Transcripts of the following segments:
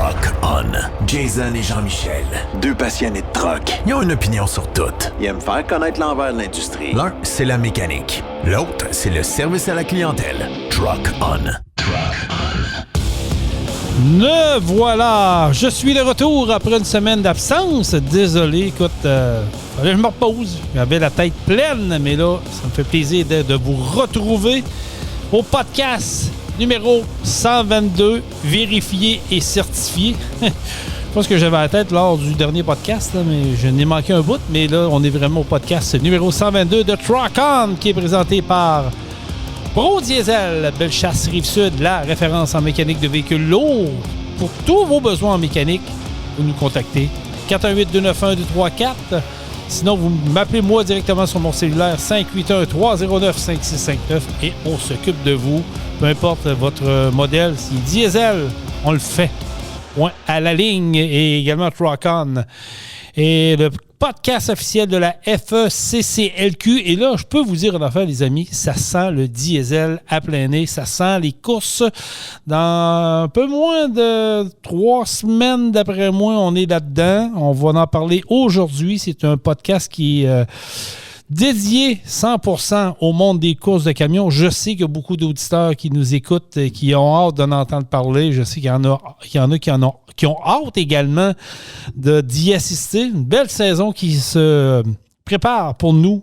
Truck On. Jason et Jean-Michel, deux passionnés de truck. Ils ont une opinion sur tout. Ils aiment faire connaître l'envers de l'industrie. L'un, c'est la mécanique. L'autre, c'est le service à la clientèle. Truck On. Truck On. Me voilà! Je suis de retour après une semaine d'absence. Désolé, écoute, fallait que je me repose. J'avais la tête pleine, mais là, ça me fait plaisir de vous retrouver au podcast numéro 122, vérifié et certifié. Je pense que j'avais la tête lors du dernier podcast, là, mais je n'ai manqué un bout. Mais là, on est vraiment au podcast numéro 122 de Truck On, qui est présenté par Pro Diesel, Bellechasse Rive-Sud, la référence en mécanique de véhicules lourds. Pour tous vos besoins en mécanique, vous nous contactez 418-291-234. Sinon, vous m'appelez moi directement sur mon cellulaire 581-309-5659 et on s'occupe de vous. Peu importe votre modèle, si diesel, on le fait. Point à la ligne et également Truck On. Et le podcast officiel de la FECCLQ. Et là, je peux vous dire une affaire, les amis, ça sent le diesel à plein nez. Ça sent les courses. Dans un peu moins de 3 semaines, d'après moi, on est là-dedans. On va en parler aujourd'hui. C'est un podcast qui est dédié 100% au monde des courses de camions. Je sais qu'il y a beaucoup d'auditeurs qui nous écoutent et qui ont hâte d'en entendre parler. Je sais qu'il y en a qui ont hâte également d'y assister. Une belle saison qui se prépare pour nous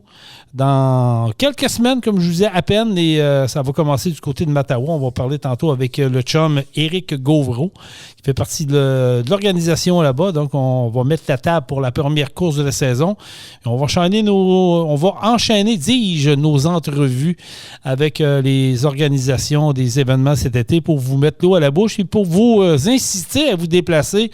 dans quelques semaines, comme je vous disais, à peine, et ça va commencer du côté de Mattawa. On va parler tantôt avec le chum Éric Gauvreau, qui fait partie de l'organisation là-bas. Donc, on va mettre la table pour la première course de la saison. Et on va enchaîner, dis-je, nos entrevues avec les organisations des événements cet été pour vous mettre l'eau à la bouche et pour vous inciter à vous déplacer,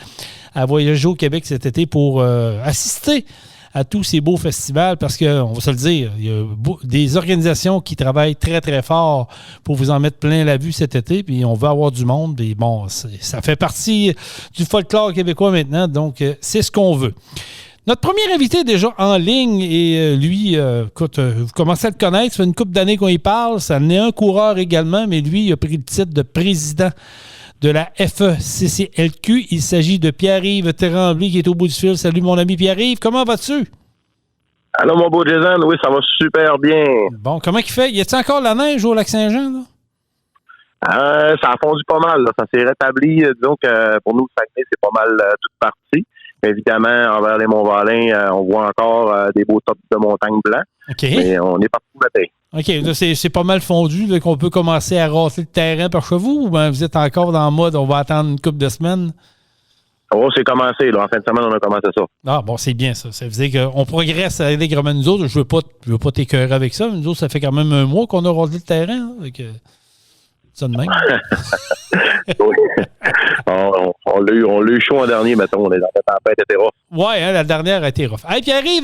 à voyager au Québec cet été pour assister à tous ces beaux festivals, parce qu'on va se le dire, il y a des organisations qui travaillent très, très fort pour vous en mettre plein la vue cet été, puis on va avoir du monde, et bon, ça fait partie du folklore québécois maintenant, donc c'est ce qu'on veut. Notre premier invité est déjà en ligne, et lui, écoute, vous commencez à le connaître, ça fait une couple d'années qu'on y parle, ça en est un coureur également, mais lui, il a pris le titre de président de la FECCLQ. Il s'agit de Pierre-Yves Tremblay qui est au bout du fil. Salut mon ami Pierre-Yves, comment vas-tu? Allô mon beau Jason, oui, ça va super bien. Bon, comment il fait? Y a-t-il encore la neige au Lac-Saint-Jean, là? Ça a fondu pas mal, là. Ça s'est rétabli. Disons que pour nous, le Saguenay, c'est pas mal toute partie. Évidemment, envers les Monts-Valin, on voit encore des beaux tops de montagnes blancs. OK. Mais on est partout matin. OK, là, c'est pas mal fondu, là, qu'on peut commencer à rasser le terrain par chez vous, ou bien vous êtes encore dans le mode on va attendre une couple de semaines? Oh, c'est commencé, là. En fin de semaine, on a commencé ça. Ah, bon, c'est bien, ça. Ça veut dire qu'on progresse allègrement. Nous autres, je veux pas t'écœurer avec ça, mais nous autres, ça fait quand même un mois qu'on a rasé le terrain. Hein, avec, ça de même. Oui. On l'a eu chaud en dernier, mettons. On est dans la tempête, était rough. Oui, hein, la dernière a été rough. Hey, puis arrive,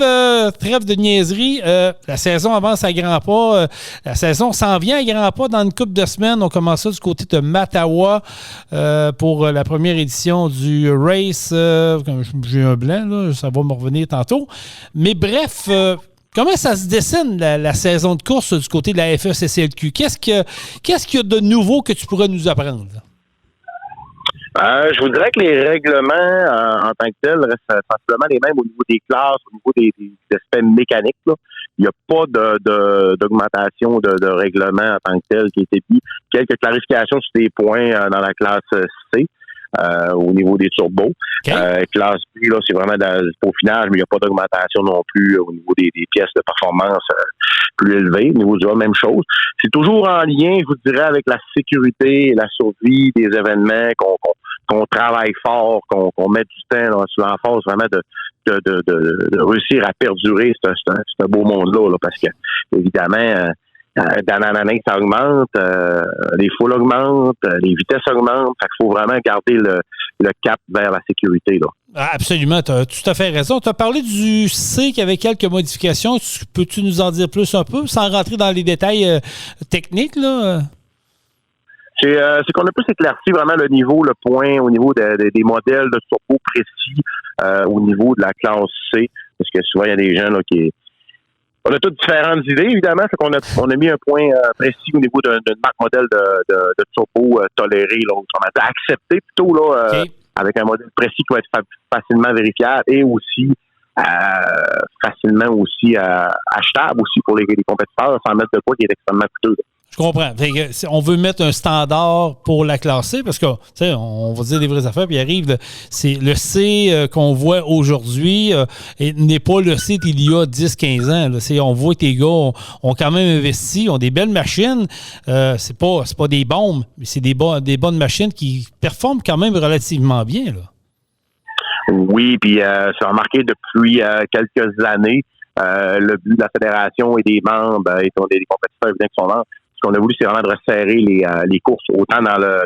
trêve de niaiserie. La saison avance à grands pas. La saison s'en vient à grands pas dans une couple de semaines. On commence ça du côté de Mattawa pour la première édition du race. J'ai un blanc, là, ça va me revenir tantôt. Mais bref, comment ça se dessine, la saison de course du côté de la FECCLQ? Qu'est-ce qu'il y a de nouveau que tu pourrais nous apprendre? Je vous dirais que les règlements en tant que tels restent sensiblement les mêmes au niveau des classes, au niveau des aspects mécaniques, là. Il n'y a pas d'augmentation de règlement en tant que tel qui a été mis. Quelques clarifications sur des points dans la classe C. Au niveau des turbos. Okay. Classe B, là, c'est vraiment dans le peaufinage, mais il n'y a pas d'augmentation non plus au niveau des pièces de performance plus élevées. Au niveau du A, même chose. C'est toujours en lien, je vous dirais, avec la sécurité et la survie des événements, qu'on travaille fort, qu'on met du temps là, sur l'emphase vraiment de réussir à perdurer ce beau monde-là, là, parce que, évidemment, d'année en année, ça augmente, les foules augmentent, les vitesses augmentent. Fait qu'il faut vraiment garder le cap vers la sécurité, là. Ah, absolument, tu as tout à fait raison. Tu as parlé du C qui avait quelques modifications. Peux-tu nous en dire plus un peu, sans rentrer dans les détails techniques, là? C'est qu'on a plus éclairci vraiment le niveau, le point au niveau des modèles de turbo précis au niveau de la classe C. Parce que souvent, il y a des gens là qui... On a toutes différentes idées, évidemment. Fait qu'on a mis un point précis au niveau d'une marque modèle de turbo toléré, là, accepté plutôt, là, okay. avec un modèle précis qui va être facilement vérifiable et aussi facilement aussi achetable aussi pour les compétiteurs sans mettre de quoi qui est extrêmement coûteux. Je comprends. Fait que, on veut mettre un standard pour la classe C parce que, tu sais, on va dire des vraies affaires, puis il arrive, c'est le C qu'on voit aujourd'hui n'est pas le C d'il y a 10-15 ans. Là. On voit que les gars ont quand même investi, ont des belles machines. C'est pas des bombes, mais c'est des bonnes machines qui performent quand même relativement bien. Là. Oui, puis c'est remarqué depuis quelques années, le but de la fédération et des membres et des compétiteurs évidemment qui sont là. Ce qu'on a voulu, c'est vraiment de resserrer les courses, autant dans le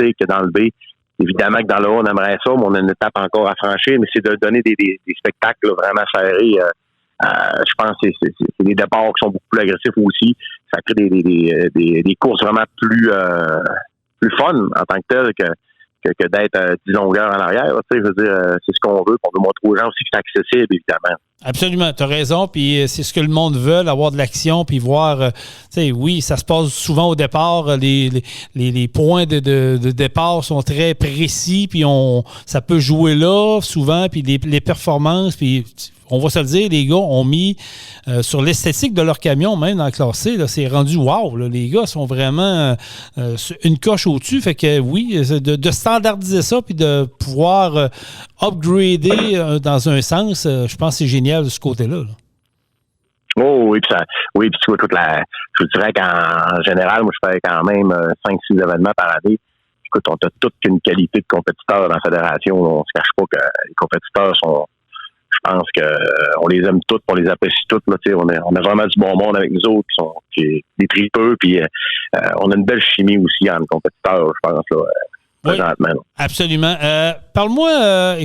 C que dans le B. Évidemment que dans le A, on aimerait ça, mais on a une étape encore à franchir, mais c'est de donner des spectacles là, vraiment serrés. Je pense que c'est des départs qui sont beaucoup plus agressifs aussi. Ça crée des courses vraiment plus fun en tant que tel que d'être 10 longueurs en arrière. Je veux dire, c'est ce qu'on veut. On veut montrer aux gens aussi que c'est accessible, évidemment. Absolument, tu as raison, puis c'est ce que le monde veut, avoir de l'action, puis voir, oui, ça se passe souvent au départ, les points de départ sont très précis, puis ça peut jouer là, souvent, puis les performances, puis on va se le dire, les gars ont mis sur l'esthétique de leur camion, même dans la classe C, là, c'est rendu wow, là, les gars sont vraiment une coche au-dessus, fait que oui, de standardiser ça, puis de pouvoir upgrader dans un sens, je pense que c'est génial de ce côté-là. Là. Oh oui, puis tu vois je dirais qu'en général, moi je fais quand même 5-6 événements par année. Écoute, on a toute une qualité de compétiteurs dans la fédération. On se cache pas que les compétiteurs sont. Je pense que on les aime tous, on les apprécie tous. Là, on a vraiment du bon monde avec nous autres qui sont des tripeux, puis on a une belle chimie aussi entre compétiteurs, je pense là. Oui, absolument. Parle-moi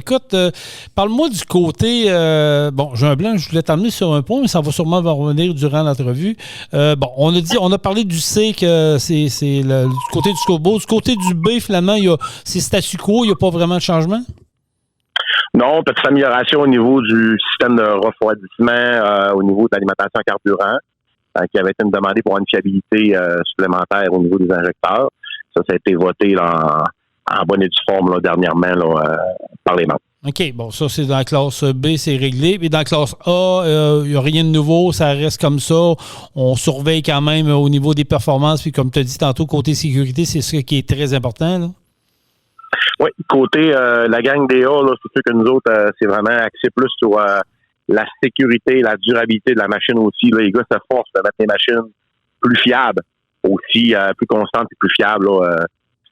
du côté... j'ai un blanc, je voulais t'emmener sur un point, mais ça va sûrement revenir durant l'entrevue. On a parlé du C, que c'est du côté du scoreboard. Du côté du B, finalement, c'est statu quo, il n'y a pas vraiment de changement? Non, petite amélioration au niveau du système de refroidissement, au niveau de l'alimentation en carburant, qui avait été demandé pour une fiabilité supplémentaire au niveau des injecteurs. Ça a été voté là, en bonne et due forme là, dernièrement là, par les membres. OK, bon, ça, c'est dans la classe B, c'est réglé. Puis dans la classe A, il n'y a rien de nouveau, ça reste comme ça. On surveille quand même au niveau des performances. Puis comme tu as dit tantôt, côté sécurité, c'est ce qui est très important, là. Oui, côté la gang des A, là, c'est sûr que nous autres, c'est vraiment axé plus sur la sécurité, la durabilité de la machine aussi. Là, les gars s'efforcent de mettre les machines plus fiables, aussi plus constantes et plus fiables. Là,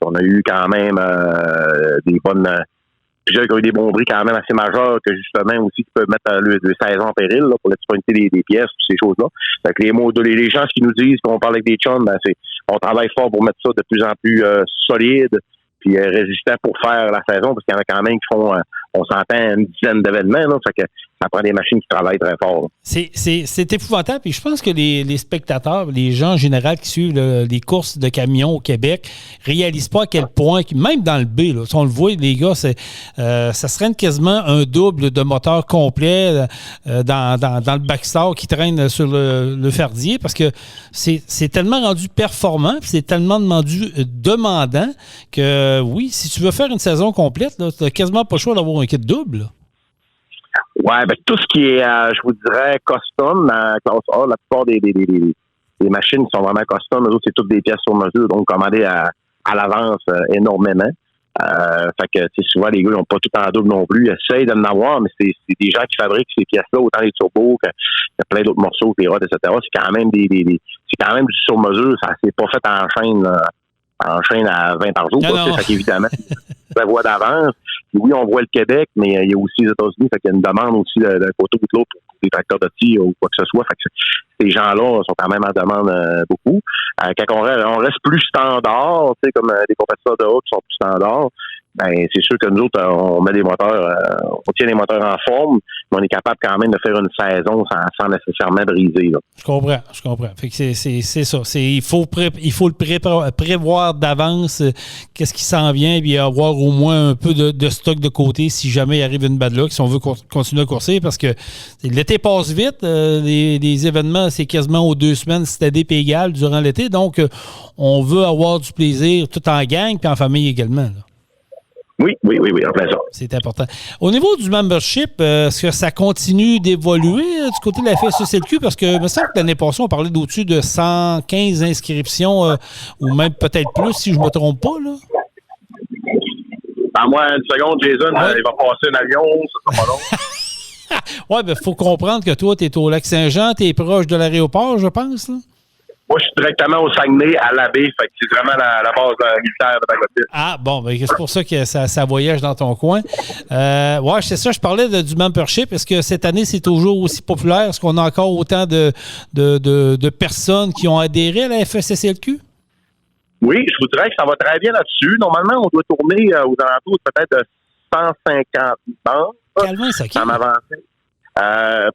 on a eu quand même plusieurs qui ont eu des bons bris quand même assez majeurs que justement aussi qui peuvent mettre le saison en péril là, pour la disponibilité des pièces, toutes ces choses-là. Fait que les gens qui nous disent qu'on parle avec des chums, on travaille fort pour mettre ça de plus en plus solide puis résistant pour faire la saison, parce qu'il y en a quand même qui font, on s'entend, une dizaine d'événements, là, fait que ça prend des machines qui travaillent très fort. C'est épouvantable, puis je pense que les spectateurs, les gens en général qui suivent les courses de camions au Québec, réalisent pas à quel point, même dans le B, là, si on le voit, les gars, ça serait quasiment un double de moteur complet dans le backstar qui traîne sur le fardier, parce que c'est tellement rendu performant, puis c'est tellement demandant que oui, si tu veux faire une saison complète, tu n'as quasiment pas le choix d'avoir un kit double. Là. Ouais, tout ce qui est, je vous dirais, custom, classe A, la plupart des machines qui sont vraiment custom, eux autres, c'est toutes des pièces sur mesure, donc commandées à l'avance énormément. Fait que, souvent, les gars, ils n'ont pas tout en double non plus. Ils essayent d'en avoir, mais c'est des gens qui fabriquent ces pièces-là, autant les turbos qu'il y a plein d'autres morceaux, les rods, etc. C'est quand même c'est quand même du sur mesure. Ça c'est pas fait en chaîne à 20 par jour. Fait qu'évidemment, ça voit d'avance. Puis oui, on voit le Québec, mais il y a aussi les États-Unis. Fait qu'il y a une demande aussi d'un côté ou de l'autre pour des tracteurs de tir ou quoi que ce soit. Fait que ces gens-là sont quand même en demande beaucoup. Quand on reste plus standard, comme des compétiteurs de haut qui sont plus standards, ben c'est sûr que nous autres, on met des moteurs, on tient les moteurs en forme, mais on est capable quand même de faire une saison sans nécessairement briser. Là. Je comprends. Fait que c'est ça. Il faut le prévoir d'avance qu'est-ce qui s'en vient, puis avoir au moins un peu de stock de côté si jamais il arrive une bad luck, si on veut continuer à courser, parce que l'été passe vite. Les événements, c'est quasiment aux 2 semaines, c'est ADP égal durant l'été. Donc, on veut avoir du plaisir tout en gang puis en famille également. Là. Oui, en plein ça. C'est important. Au niveau du membership, est-ce que ça continue d'évoluer du côté de la FSCLQ? Parce que, il me semble que l'année passée, on parlait d'au-dessus de 115 inscriptions, ou même peut-être plus, si je ne me trompe pas, là. À moi, une seconde, Jason, il va passer un avion, ça sera pas long. Oui, bien, il faut comprendre que toi, tu es au Lac-Saint-Jean, tu es proche de l'aéroport, je pense, là. Moi, je suis directement au Saguenay, à la baie, fait que c'est vraiment la base militaire de Bagotville. Ah, bon, ben, c'est pour ça que ça voyage dans ton coin. Oui, c'est ça, je parlais du membership. Est-ce que cette année, c'est toujours aussi populaire? Est-ce qu'on a encore autant de personnes qui ont adhéré à la FSCLQ? Oui, je vous dirais que ça va très bien là-dessus. Normalement, on doit tourner aux alentours peut-être de 150 membres. Calme, ça en avancée.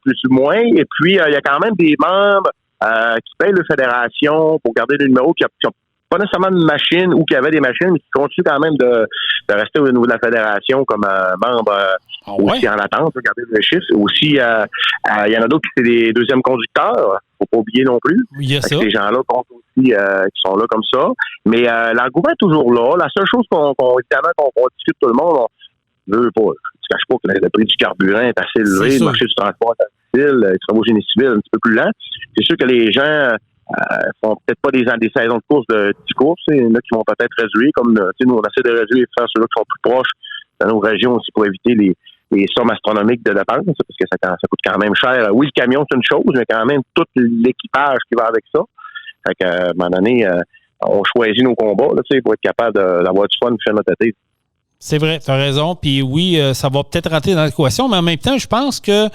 Plus ou moins. Et puis, il y a quand même des membres qui payent leur fédération pour garder le numéro, qui n'ont pas nécessairement de machine ou qui avaient des machines, mais qui continuent quand même de rester au niveau de la fédération comme membre aussi en attente, pour garder le chiffre. Aussi, il y en a d'autres qui sont des deuxièmes conducteurs, faut pas oublier non plus. Il y a ça. Ces gens-là comptent aussi, qui sont là comme ça. Mais l'engouement est toujours là. La seule chose qu'on discute tout le monde, on veut pas. Je ne cache pas que le prix du carburant est assez élevé, le marché du transport est assez difficile, les travaux génie civil un petit peu plus lent. C'est sûr que les gens font peut-être pas des saisons de course de petits courses. Il y en a qui vont peut-être réduire, comme nous, on essaie de réduire et faire ceux-là qui sont plus proches dans nos régions aussi pour éviter les sommes astronomiques de dépenses, parce que ça coûte quand même cher. Oui, le camion, c'est une chose, mais quand même tout l'équipage qui va avec ça. Fait qu'à un moment donné, on choisit nos combats là, pour être capable d'avoir du fun et faire notre été. C'est vrai, tu as raison. Puis oui, ça va peut-être rentrer dans l'équation, mais en même temps, je pense que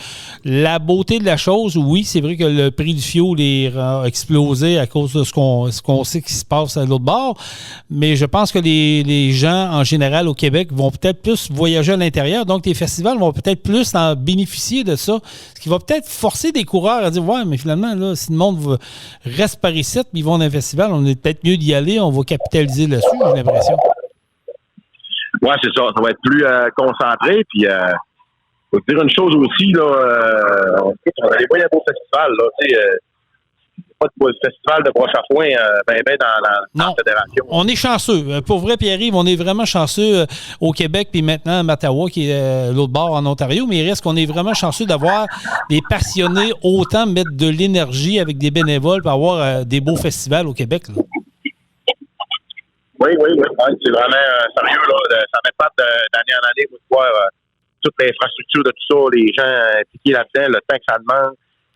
la beauté de la chose, oui, c'est vrai que le prix du fioul a explosé à cause de ce qu'on sait qui se passe à l'autre bord, mais je pense que les gens, en général, au Québec, vont peut-être plus voyager à l'intérieur, donc les festivals vont peut-être plus en bénéficier de ça, ce qui va peut-être forcer des coureurs à dire « Ouais, mais finalement, là, si le monde reste par ici, puis ils vont dans un festival, on est peut-être mieux d'y aller, on va capitaliser là-dessus, j'ai l'impression. » Oui, c'est ça. Ça va être plus concentré. Puis, faut te dire une chose aussi, là, on a des moyens beaux festivals, là, tu sais, pas de festival de broche à foin, dans la fédération. On est chanceux. Pour vrai, Pierre-Yves, on est vraiment chanceux au Québec, puis maintenant à Mattawa, qui est l'autre bord en Ontario, mais il reste qu'on est vraiment chanceux d'avoir des passionnés autant mettre de l'énergie avec des bénévoles pour avoir des beaux festivals au Québec, là. Oui. C'est vraiment sérieux, là. Ça met pas d'année en année, vous voir toute l'infrastructure de tout ça, les gens impliqués là-dedans, le temps que ça demande.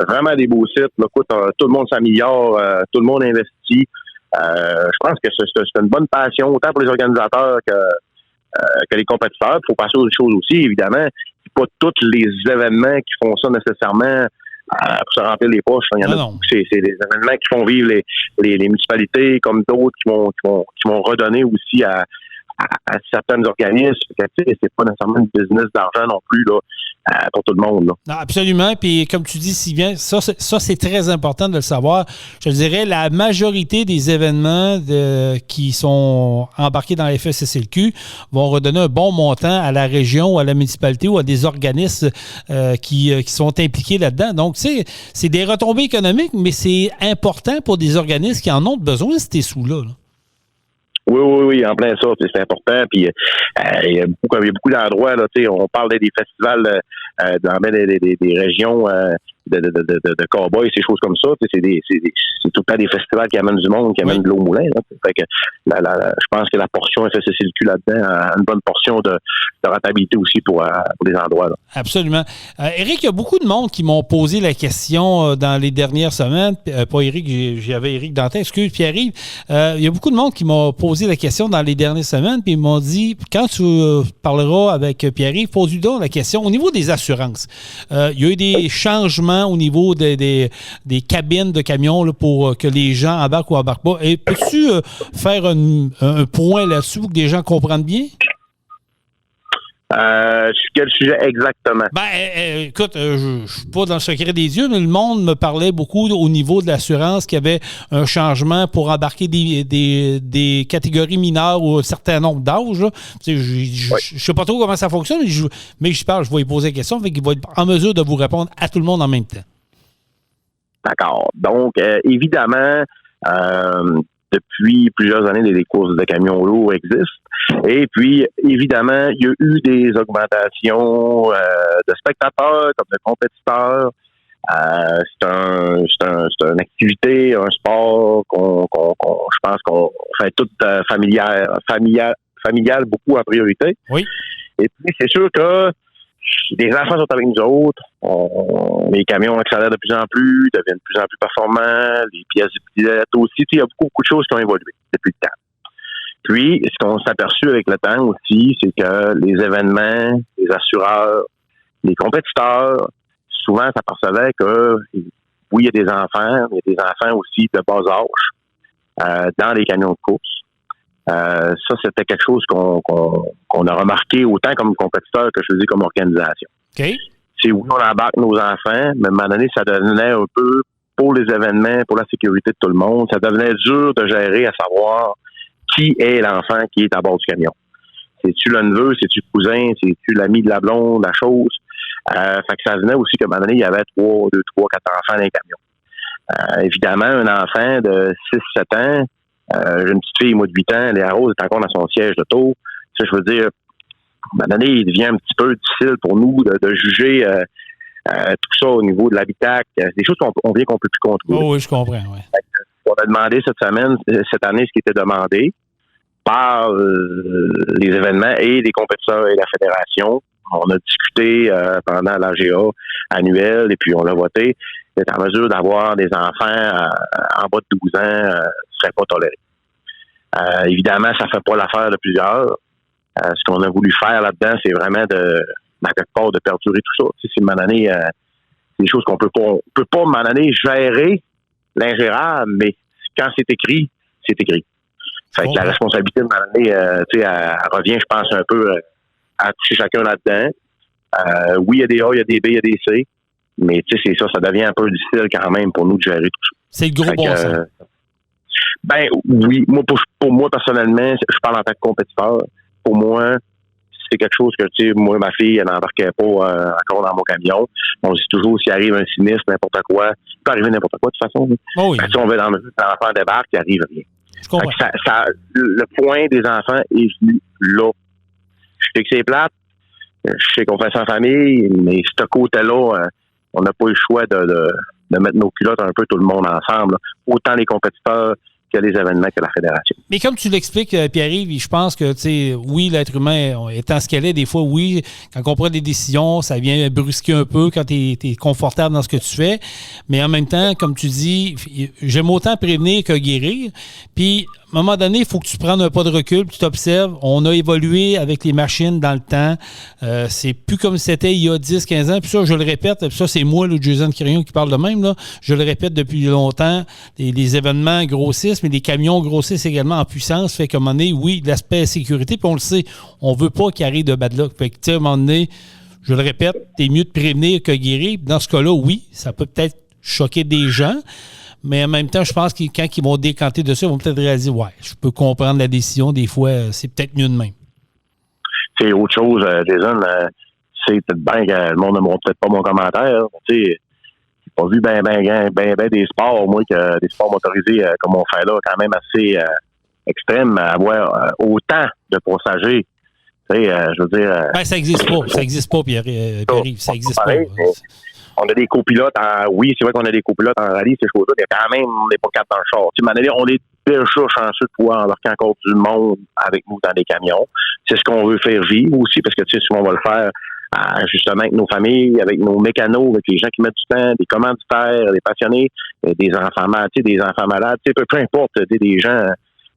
Vraiment des beaux sites. Là, écoute, tout le monde s'améliore, tout le monde investit. Je pense que c'est une bonne passion, autant pour les organisateurs que les compétiteurs. Il faut passer aux choses aussi, évidemment. C'est pas tous les événements qui font ça nécessairement pour se remplir les poches. Il y en a, c'est des événements qui font vivre les municipalités comme d'autres qui vont redonner aussi à certains organismes. C'est pas nécessairement une business d'argent non plus là, pour tout le monde. Là. Non, absolument. Puis comme tu dis si bien, ça c'est très important de le savoir. Je dirais la majorité des événements qui sont embarqués dans la FSCLQ vont redonner un bon montant à la région ou à la municipalité ou à des organismes qui sont impliqués là-dedans. Donc, c'est des retombées économiques, mais c'est important pour des organismes qui en ont besoin, ces sous-là. Là. Oui, en plein ça, c'est important. Puis il y a beaucoup d'endroits, là, on parle des festivals dans des régions de cow-boys, ces choses comme ça. C'est tout le temps des festivals qui amènent du monde, qui amènent de l'eau au moulin. Là. Fait que je pense que la portion FSCLQ là-dedans a une bonne portion de rentabilité aussi pour les endroits. Là. Absolument. Éric, il y a beaucoup de monde qui m'ont posé la question dans les dernières semaines. Pas Éric, j'avais Éric Dantin, excuse, Pierre-Yves. Il y a beaucoup de monde qui m'ont posé la question dans les dernières semaines, puis ils m'ont dit, quand tu parleras avec Pierre-Yves, pose-lui donc la question au niveau des assurances. Il y a eu des changements au niveau des cabines de camions là, pour que les gens embarquent ou embarquent pas. Et peux-tu faire un point là-dessus pour que les gens comprennent bien? Sur quel sujet exactement? Écoute, je ne suis pas dans le secret des yeux, mais le monde me parlait beaucoup au niveau de l'assurance qu'il y avait un changement pour embarquer des catégories mineures ou un certain nombre d'âges. Je ne sais pas trop comment ça fonctionne, mais je vais lui poser la question, fait qu'il va être en mesure de vous répondre à tout le monde en même temps. D'accord. Donc, évidemment, depuis plusieurs années, des courses de camions lourds existent. Et puis, évidemment, il y a eu des augmentations de spectateurs comme de compétiteurs. C'est une activité, un sport je pense qu'on fait tout familial, beaucoup en priorité. Oui. Et puis, c'est sûr que les enfants sont avec nous autres. Les camions accélèrent de plus en plus, deviennent de plus en plus performants. Les pièces d'utilisation aussi. Il y a beaucoup de choses qui ont évolué depuis le temps. Puis, ce qu'on s'est aperçu avec le temps aussi, c'est que les événements, les assureurs, les compétiteurs, souvent s'apercevaient que, oui, il y a des enfants, mais il y a des enfants aussi de bas âge dans les camions de course. Ça, c'était quelque chose qu'on a remarqué autant comme compétiteur que je veux dire comme organisation. OK. C'est oui, on embarque nos enfants, mais à un moment donné, ça devenait un peu, pour les événements, pour la sécurité de tout le monde, ça devenait dur de gérer à savoir qui est l'enfant qui est à bord du camion. C'est-tu le neveu, c'est-tu le cousin, c'est-tu l'ami de la blonde, la chose? Fait que ça venait aussi qu'à un moment donné, il y avait 4 enfants dans les camions. Évidemment, un enfant de 6-7 ans, j'ai une petite fille, moi, de 8 ans, Léa Rose est encore dans son siège d'auto. Ça, je veux dire, à un moment donné, il devient un petit peu difficile pour nous de juger tout ça au niveau de l'habitacle. Des choses qu'on peut plus contrôler. Oh, oui, je comprends, oui. On a demandé cette année, ce qui était demandé par les événements et les compétiteurs et la fédération. On a discuté pendant l'AGA annuel et puis on l'a voté. D'être en mesure d'avoir des enfants en bas de 12 ans ne serait pas toléré. Évidemment, ça ne fait pas l'affaire de plusieurs. Ce qu'on a voulu faire là-dedans, c'est vraiment quelque part de perdurer tout ça. Tu sais, c'est une année, des choses qu'on peut pas à un moment donné gérer l'ingérable, mais quand c'est écrit, c'est écrit. Fait que la responsabilité de m'amener, elle revient, je pense, un peu à chacun là-dedans. Oui, il y a des A, il y a des B, il y a des C. Mais tu sais, c'est ça devient un peu difficile quand même pour nous de gérer tout ça. C'est le gros bon sens. Ben oui, moi pour moi personnellement, je parle en tant que compétiteur. Pour moi, c'est quelque chose que tu sais, moi ma fille, elle n'embarquait pas encore dans mon camion. On se dit toujours s'il arrive un sinistre, n'importe quoi, il peut arriver n'importe quoi de toute façon. Oh oui. Si on va dans l'enfant débarque, il arrive rien. Je comprends. Le point des enfants est venu là. Je sais que c'est plate, je sais qu'on fait ça en famille, mais ce côté-là, on n'a pas eu le choix de mettre nos culottes un peu tout le monde ensemble, là. Autant les compétiteurs que les événements que la fédération. Mais comme tu l'expliques, Pierre-Yves, je pense que, tu sais, oui, l'être humain étant ce qu'elle est, des fois, oui, quand on prend des décisions, ça vient brusquer un peu quand tu es confortable dans ce que tu fais. Mais en même temps, comme tu dis, j'aime autant prévenir que guérir. Puis, à un moment donné, il faut que tu prennes un pas de recul, tu t'observes. On a évolué avec les machines dans le temps. C'est plus comme c'était il y a 10-15 ans. Puis ça, je le répète, puis ça, c'est moi, le Jason Quirion, qui parle de même, là. Je le répète depuis longtemps. Les événements grossissent, mais les camions grossissent également en puissance. Fait qu'à un moment donné, oui, l'aspect sécurité, puis on le sait, on veut pas qu'il arrive de bad luck. Fait que, tu sais, à un moment donné, je le répète, t'es mieux de prévenir que guérir. Dans ce cas-là, oui, ça peut peut-être choquer des gens. Mais en même temps, je pense que quand ils vont décanter de ça, ils vont peut-être réaliser, ouais, je peux comprendre la décision. Des fois, c'est peut-être mieux de même. C'est autre chose, Jason. C'est peut-être bien que le monde n'aimera peut-être pas mon commentaire. Tu sais, j'ai pas vu ben des sports, moi, que des sports motorisés comme on fait là, quand même assez extrêmes, avoir autant de passagers. Tu sais, je veux dire. Ben, ça n'existe pas. Ça n'existe pas, Pierre-Yves. Ça n'existe pas. On a des copilotes oui, c'est vrai qu'on a des copilotes en rallye, ces choses-là, mais quand même, on n'est pas quatre dans le char. Tu sais, on est déjà chanceux de pouvoir embarquer encore du monde avec nous dans des camions. C'est ce qu'on veut faire vivre aussi, parce que tu sais, souvent on va le faire justement avec nos familles, avec nos mécanos, avec les gens qui mettent du temps, des commanditaires, des passionnés, des enfants malades, tu sais, peu importe, des gens,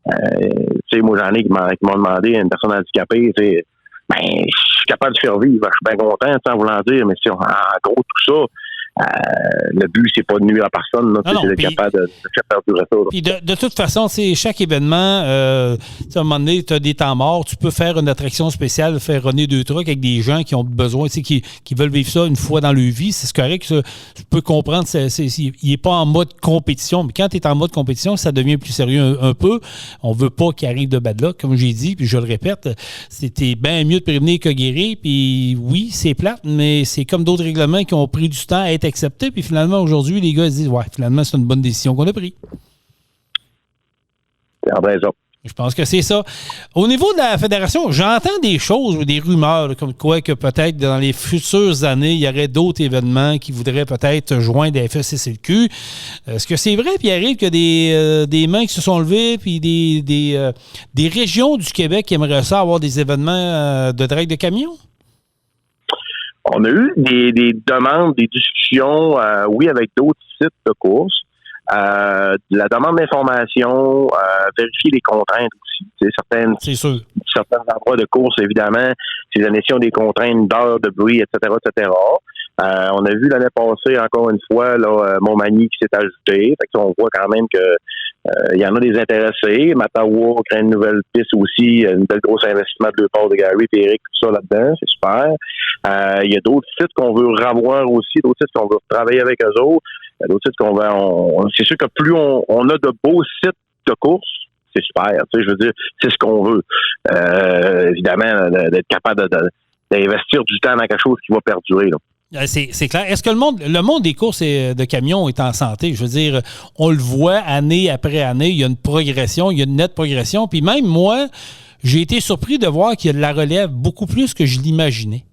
tu sais, moi j'en ai qui m'ont demandé, une personne handicapée, tu sais, ben, je suis capable de faire vivre. Je suis bien content, en voulant dire, mais en gros, tout ça, le but, c'est pas de nuire à personne, là, c'est d'être capable de faire perdurer ça. Puis de toute façon, chaque événement, à un moment donné, tu as des temps morts, tu peux faire une attraction spéciale, faire runner 2 trucks avec des gens qui ont besoin, qui veulent vivre ça une fois dans leur vie. C'est correct, ça, tu peux comprendre, il n'est pas en mode compétition, mais quand tu es en mode compétition, ça devient plus sérieux un peu. On veut pas qu'il arrive de bad luck, comme j'ai dit, puis je le répète, c'était bien mieux de prévenir que guérir, puis oui, c'est plate, mais c'est comme d'autres règlements qui ont pris du temps à être acceptés, puis finalement, aujourd'hui, les gars ils disent, ouais, finalement, c'est une bonne décision qu'on a prise. regardez ça. Je pense que c'est ça. Au niveau de la fédération, j'entends des choses ou des rumeurs là, comme quoi que peut-être dans les futures années, il y aurait d'autres événements qui voudraient peut-être joindre la FSCLQ. Est-ce que c'est vrai, Pierre-Yves, qu'il y a des mains qui se sont levées puis des régions du Québec qui aimeraient ça avoir des événements de drag de camions? On a eu des demandes, des discussions, oui, avec d'autres sites de course. La demande d'information, vérifier les contraintes aussi. Certains endroits de course, évidemment, ces années-ci ont des contraintes d'heures, de bruit, etc., etc. On a vu l'année passée, encore une fois, là, Montmagny qui s'est ajouté. Fait que on voit quand même que il y en a des intéressés. Matawa crée une nouvelle piste aussi, une belle grosse investissement de deux parts de Gary et Eric, tout ça là-dedans, c'est super. Il y a d'autres sites qu'on veut revoir aussi, d'autres sites qu'on veut travailler avec eux autres. D'autres sites qu'on va, c'est sûr que plus on a de beaux sites de course, c'est super. Tu sais, je veux dire, c'est ce qu'on veut. Évidemment, d'être capable d'investir du temps dans quelque chose qui va perdurer. Là. C'est clair. Est-ce que le monde des courses de camions est en santé? Je veux dire, on le voit année après année, il y a une progression, il y a une nette progression. Puis même moi, j'ai été surpris de voir qu'il y a de la relève beaucoup plus que je l'imaginais.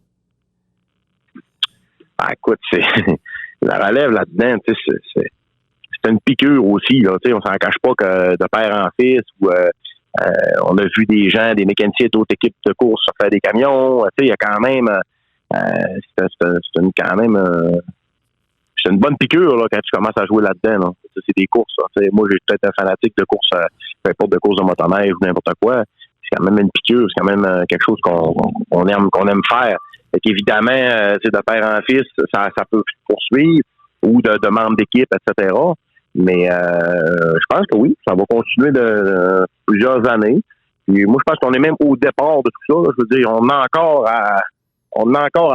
Ah, écoute, c'est la relève là-dedans, tu sais, c'est une piqûre aussi, là, tu sais, on s'en cache pas que de père en fils, ou on a vu des gens, des mécaniciens d'autres équipes de course faire des camions, tu sais, il y a quand même, c'est une bonne piqûre là, quand tu commences à jouer là-dedans. Là. C'est des courses. Là. Moi, j'ai peut-être un fanatique de course, peu importe de course de motoneige ou n'importe quoi. C'est quand même une piqûre, c'est quand même quelque chose qu'on aime faire. Fait qu'évidemment, de père en fils, ça peut poursuivre, ou de membres d'équipe, etc. Mais je pense que oui, ça va continuer de plusieurs années. Puis moi, je pense qu'on est même au départ de tout ça. Là. Je veux dire, on a encore à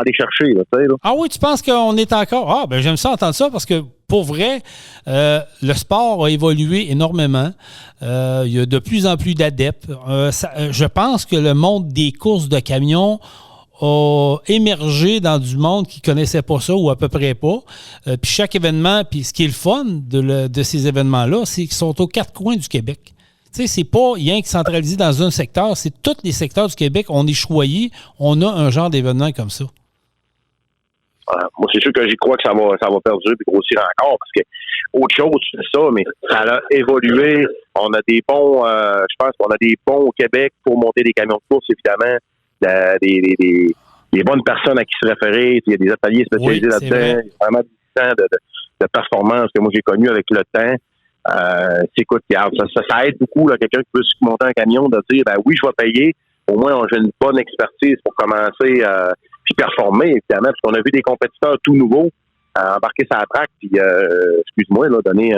aller chercher. Là, tu sais, là. Ah oui, tu penses qu'on est encore... Ah, ben j'aime ça entendre ça parce que, pour vrai, le sport a évolué énormément. Il y a de plus en plus d'adeptes. Je pense que le monde des courses de camions a émergé dans du monde qui ne connaissait pas ça ou à peu près pas. Puis chaque événement, puis ce qui est le fun de ces événements-là, c'est qu'ils sont aux quatre coins du Québec. Tu sais, c'est pas rien que centralisé dans un secteur, c'est tous les secteurs du Québec. On est choyés, on a un genre d'événement comme ça. Moi, c'est sûr que j'y crois que ça va perdurer et grossir encore parce que autre chose, c'est ça, mais ça a évolué. On a des bons, je pense qu'on a des bons au Québec pour monter des camions de course, évidemment. Des bonnes personnes à qui se référer. Il y a des ateliers spécialisés là-dedans. Il y a vraiment du temps de performance que moi j'ai connu avec le temps. Écoute, ça aide beaucoup là, quelqu'un qui veut se monter un camion de dire ben oui, je vais payer. Au moins, j'ai une bonne expertise pour commencer puis performer, évidemment, parce qu'on a vu des compétiteurs tout nouveaux embarquer sa track puis excuse-moi, là, donner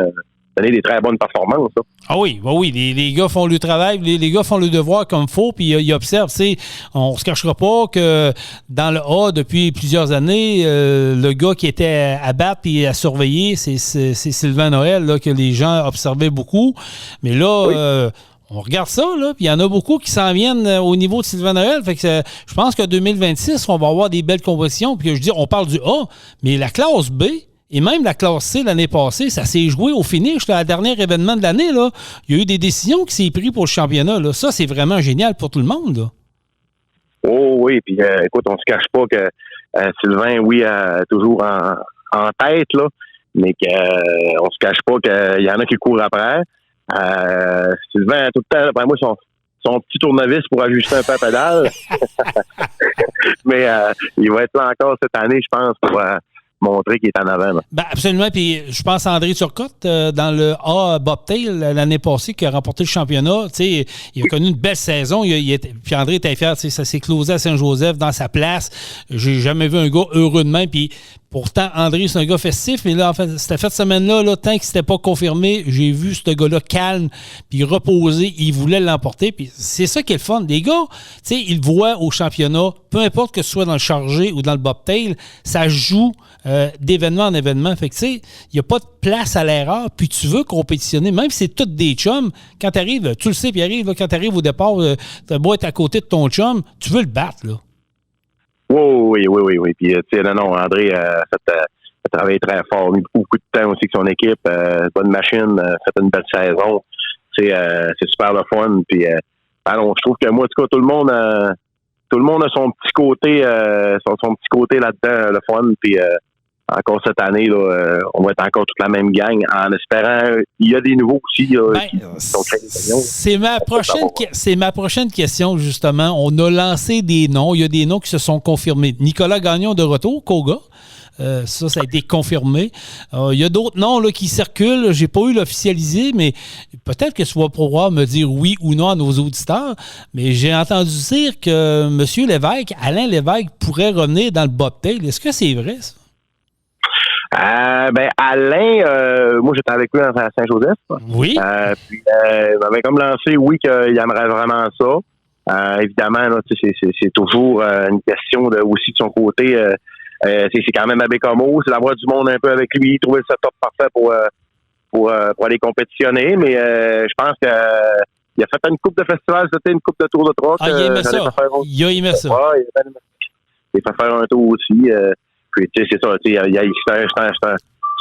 des très bonnes performances. Là. Ah oui, les gars font le travail, les gars font le devoir comme il faut, puis ils observent. On se cachera pas que dans le A, depuis plusieurs années, le gars qui était à battre et à surveiller, c'est Sylvain Noël, là, que les gens observaient beaucoup. Mais là, oui. On regarde ça, là, puis il y en a beaucoup qui s'en viennent au niveau de Sylvain Noël. Fait que je pense qu'en 2026, on va avoir des belles compétitions. Puis je dis, on parle du A, mais la classe B, et même la classe C l'année passée, ça s'est joué au finish. Là, le dernier événement de l'année, là, il y a eu des décisions qui s'est prises pour le championnat. Là. Ça, c'est vraiment génial pour tout le monde. Là. Oh oui, puis écoute, on se cache pas que Sylvain, oui, toujours en tête, là, mais qu'on se cache pas qu'il y en a qui courent après. Sylvain, tout le temps, après moi, son petit tournevis pour ajuster un peu la pédale. Mais il va être là encore cette année, je pense, pour montrer qu'il est en avant. Ben absolument. Puis je pense à André Turcotte dans le A Bobtail l'année passée qui a remporté le championnat. Il a connu une belle saison. Puis André était fier. Ça s'est closé à Saint-Joseph dans sa place. J'ai jamais vu un gars heureux de même. Puis pourtant, André, c'est un gars festif. Mais là, en fait, cette semaine-là, là, tant que c'était pas confirmé, j'ai vu ce gars-là calme puis reposé. Il voulait l'emporter. Puis c'est ça qui est le fun. Les gars, ils le voient au championnat. Peu importe que ce soit dans le chargé ou dans le bobtail, ça joue d'événement en événement. Fait que, il n'y a pas de place à l'erreur. Puis tu veux compétitionner. Même si c'est tous des chums, quand tu arrives, tu le sais, Pierre-Yves, quand tu arrives au départ, tu beau être à côté de ton chum, tu veux le battre, là. Oui. Puis, non, André a travaillé très fort. Il a mis beaucoup de temps aussi avec son équipe. Bonne machine, fait une belle saison. c'est super le fun. Puis, alors, je trouve que moi, en tout cas, tout le monde a son petit côté, son petit côté là-dedans, le fun. Puis, encore cette année, là, on va être encore toute la même gang, en espérant. Il y a des nouveaux aussi. C'est ma prochaine question, justement. On a lancé des noms. Il y a des noms qui se sont confirmés. Nicolas Gagnon de retour, Koga. Ça a été confirmé. Il y a d'autres noms là, qui circulent. J'ai pas eu l'officialisé, mais peut-être que tu vas pouvoir me dire oui ou non à nos auditeurs. Mais j'ai entendu dire que M. Lévesque, Alain Lévesque, pourrait revenir dans le bobtail. Est-ce que c'est vrai, ça? Alain, moi j'étais avec lui à Saint-Joseph. Oui. Puis il m'avait comme lancé, oui, qu'il aimerait vraiment ça. Évidemment, là, c'est toujours une question aussi de son côté. C'est quand même à Bécomo, c'est d'avoir du monde un peu avec lui, trouver le setup parfait pour aller compétitionner. Mais je pense que il a fait une coupe de festival, c'était une coupe de tour de truck. Il a aimé ça. Il a aimé ça. Ouais, il a fait faire un tour aussi. Puis, tu sais, c'est ça, tu sais,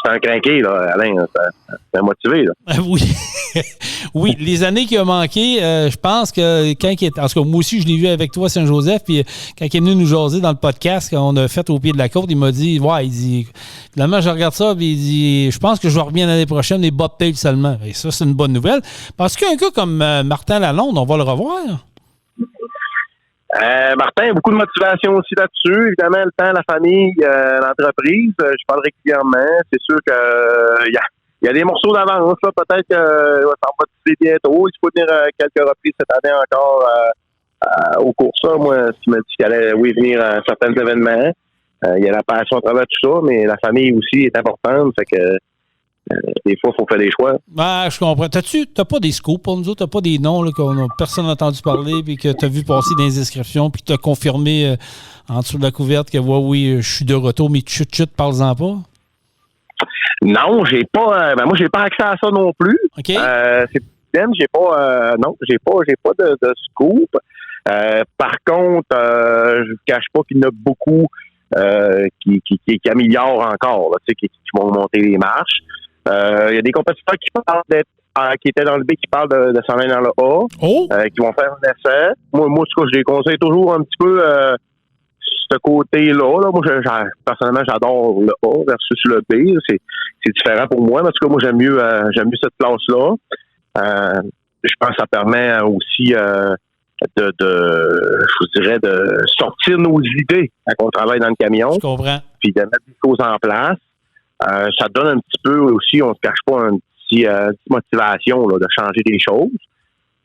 c'est un crinqué, là, Alain, c'est un motivé, là. Oui. Oui, les années qu'il a manqué, je pense que quand il est... En tout cas, moi aussi, je l'ai vu avec toi à Saint-Joseph, puis quand il est venu nous jaser dans le podcast qu'on a fait au pied de la côte, il m'a dit, il dit, finalement, je regarde ça, puis il dit, je pense que je vais revenir l'année prochaine, les bobtails seulement. Et ça, c'est une bonne nouvelle. Parce qu'un gars comme Martin Lalonde, on va le revoir. Martin a beaucoup de motivation aussi là-dessus. Évidemment, le temps, la famille, l'entreprise. Je parle régulièrement. C'est sûr que il y a des morceaux d'avance. Là. Peut-être que ça va discuter bientôt. Il faut venir quelques reprises cette année encore au cours. Ça, moi, ce qui m'a dit qu'il allait venir à certains événements. Il y a la passion à travers tout ça, mais la famille aussi est importante. Fait que des fois, il faut faire des choix. Je comprends. T'as pas des scoops pour nous autres? T'as pas des noms là, personne n'a entendu parler puis que t'as vu passer dans les inscriptions puis t'as confirmé en dessous de la couverte que oui, je suis de retour, mais chut, parle-en pas? Non, j'ai pas. Moi, j'ai pas accès à ça non plus. OK. J'ai pas. Non, j'ai pas de scoop. Par contre, je ne cache pas qu'il y en a beaucoup qui améliorent encore, là, qui vont monter les marches. Il y a des compétiteurs qui parlent qui étaient dans le B, qui parlent de s'en aller dans le A, qui vont faire un essai. Moi, en tout cas, je les conseille toujours un petit peu ce côté-là. Là. Moi, personnellement, j'adore le A versus le B. C'est différent pour moi. Mais en tout cas, moi, j'aime mieux cette classe-là. Je pense que ça permet aussi de sortir nos idées quand on travaille dans le camion. Je comprends. Puis de mettre des choses en place. Ça donne un petit peu aussi, on ne se cache pas, une petite motivation là, de changer des choses.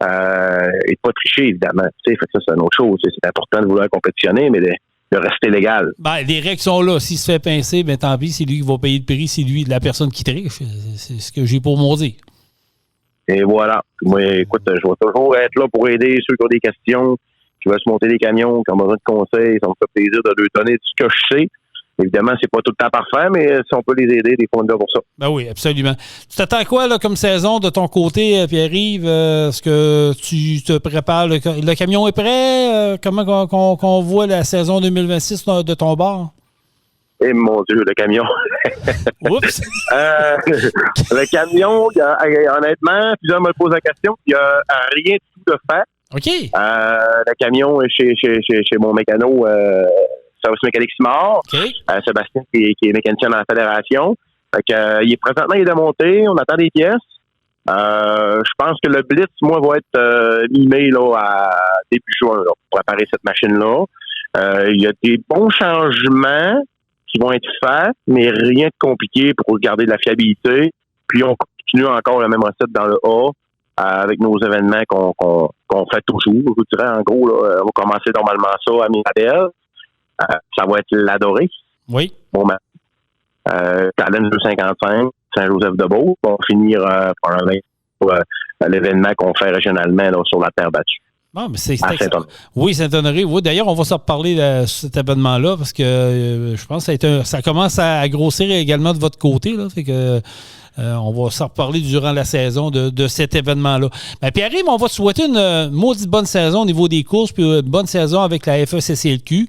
Et de pas tricher, évidemment. Fait que ça, c'est une autre chose. C'est important de vouloir compétitionner, mais de rester légal. Les règles sont là. S'il se fait pincer, tant pis, c'est lui qui va payer le prix, c'est lui, la personne qui triche. C'est ce que j'ai pour mon dire. Et voilà. Moi, écoute, je vais toujours être là pour aider ceux qui ont des questions, qui veulent se monter des camions, qui ont besoin de conseils. Ça me fait plaisir de leur donner ce que je sais. Évidemment, c'est pas tout le temps parfait, mais si on peut les aider, des fois, on est là pour ça. Ben oui, absolument. Tu t'attends à quoi là, comme saison de ton côté, Pierre-Yves? Est-ce que tu te prépares? Le camion est prêt? Comment qu'on voit la saison 2026 de ton bord? Eh mon Dieu, le camion. Oups! Le camion, honnêtement, plusieurs me posent la question, il n'y a rien du tout de fait. OK. Le camion est chez mon mécano, Service mécanique Simard. Okay. Sébastien, qui est mécanicien dans la fédération. Fait que, présentement, il est démonté. On attend des pièces. Je pense que le blitz, moi, va être mi-mai là, à début juin là, pour préparer cette machine-là. Il y a des bons changements qui vont être faits, mais rien de compliqué pour garder de la fiabilité. Puis on continue encore la même recette dans le A avec nos événements qu'on fait toujours. Je vous dirais, en gros, là, on va commencer normalement ça à Mirabel. Ça va être l'Adoré. Oui. Bon, Challenge 255, Saint-Joseph-de-Beauce. On va finir pour l'événement qu'on fait régionalement là, sur la terre battue. Ah, mais c'est Saint-Honoré. Oui, Saint-Honoré. Oui, d'ailleurs, on va se reparler de cet événement-là parce que je pense que ça commence à grossir également de votre côté. Là, fait que on va s'en reparler durant la saison de cet événement-là. Pierre-Yves, on va te souhaiter une maudite bonne saison au niveau des courses puis une bonne saison avec la FECCLQ.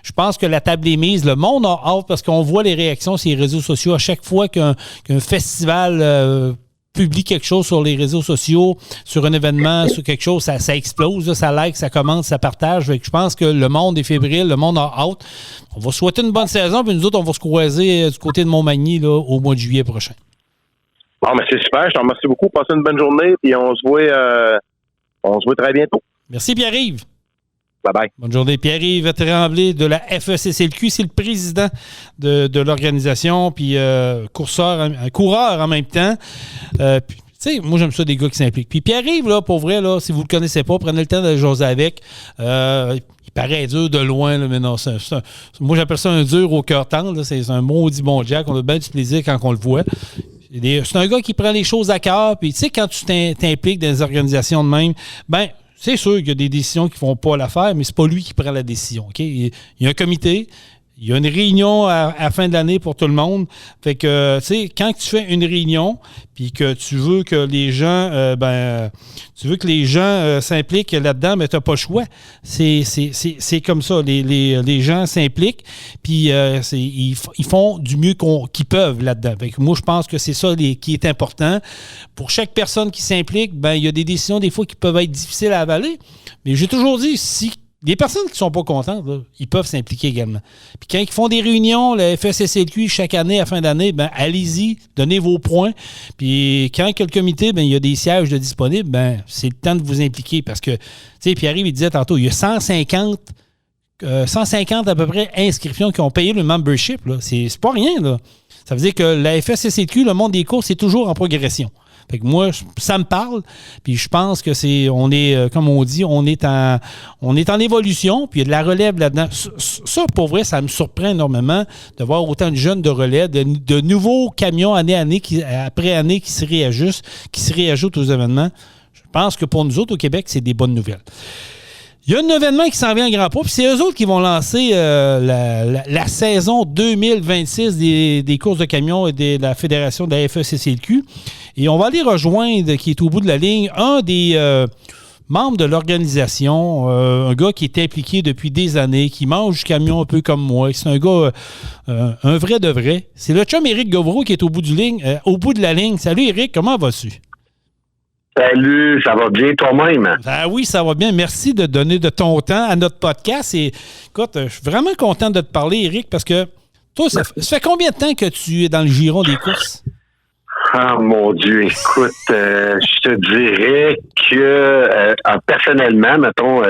Je pense que la table est mise. Le monde a hâte parce qu'on voit les réactions sur les réseaux sociaux à chaque fois qu'un festival publie quelque chose sur les réseaux sociaux, sur un événement, sur quelque chose, ça explose, là, ça like, ça commente, ça partage. Je pense que le monde est fébrile, le monde a hâte. On va souhaiter une bonne saison, puis nous autres, on va se croiser du côté de Montmagny là, au mois de juillet prochain. Bon, mais c'est super. Je te remercie beaucoup. Passez une bonne journée, puis on se voit très bientôt. Merci, Pierre-Yves. Bye-bye. Bonne journée. Pierre-Yves Tremblay de la FECCLQ, c'est le président de l'organisation, puis coureur en même temps. Tu sais, moi, j'aime ça des gars qui s'impliquent. Puis Pierre-Yves, là, pour vrai, là, si vous le connaissez pas, prenez le temps de jaser avec. Il paraît dur de loin, là, mais non, moi, j'appelle ça un dur au cœur tendre. Là. C'est un maudit bon Jack. On a bien du plaisir quand on le voit. C'est un gars qui prend les choses à cœur. Puis, tu sais, quand tu t'impliques dans des organisations de même, ben c'est sûr qu'il y a des décisions qui ne font pas l'affaire, mais c'est pas lui qui prend la décision. Okay? Il y a un comité, il y a une réunion à la fin de l'année pour tout le monde. Fait que, tu sais, quand tu fais une réunion, puis que tu veux que les gens, s'impliquent là-dedans, mais tu n'as pas le choix. C'est comme ça. Les gens s'impliquent, puis ils font du mieux qu'ils peuvent là-dedans. Fait que moi, je pense que c'est ça qui est important. Pour chaque personne qui s'implique, ben il y a des décisions, des fois, qui peuvent être difficiles à avaler. Mais j'ai toujours dit, si les personnes qui ne sont pas contentes, là, ils peuvent s'impliquer également. Puis quand ils font des réunions, le FECCLQ, chaque année, à fin d'année, ben allez-y, donnez vos points. Puis quand il y a le comité, ben il y a des sièges de disponibles, ben c'est le temps de vous impliquer. Parce que, tu sais, Pierre-Yves, il disait tantôt, il y a 150 à peu près inscriptions qui ont payé le membership. Là. C'est pas rien, là. Ça veut dire que la FECCLQ, le monde des courses, c'est toujours en progression. Fait que moi, ça me parle, puis je pense que comme on dit, on est en évolution, puis il y a de la relève là-dedans. Ça, pour vrai, ça me surprend énormément de voir autant de jeunes de relève, de nouveaux camions année après année qui se réajoutent aux événements. Je pense que pour nous autres au Québec, c'est des bonnes nouvelles. Il y a un événement qui s'en vient en grand pas, puis c'est eux autres qui vont lancer la saison 2026 des courses de camions et de la fédération de la FECCLQ. Et on va aller rejoindre, qui est au bout de la ligne, un des membres de l'organisation, un gars qui est impliqué depuis des années, qui mange du camion un peu comme moi. C'est un gars, un vrai de vrai. C'est le chum Éric Govreau qui est au bout de la ligne. Salut Éric, comment vas-tu? Salut, ça va bien toi-même? Ah oui, ça va bien. Merci de donner de ton temps à notre podcast. Et écoute, je suis vraiment content de te parler, Éric, parce que toi, ça fait combien de temps que tu es dans le giron des courses? Ah, mon Dieu, écoute, je te dirais que personnellement, mettons,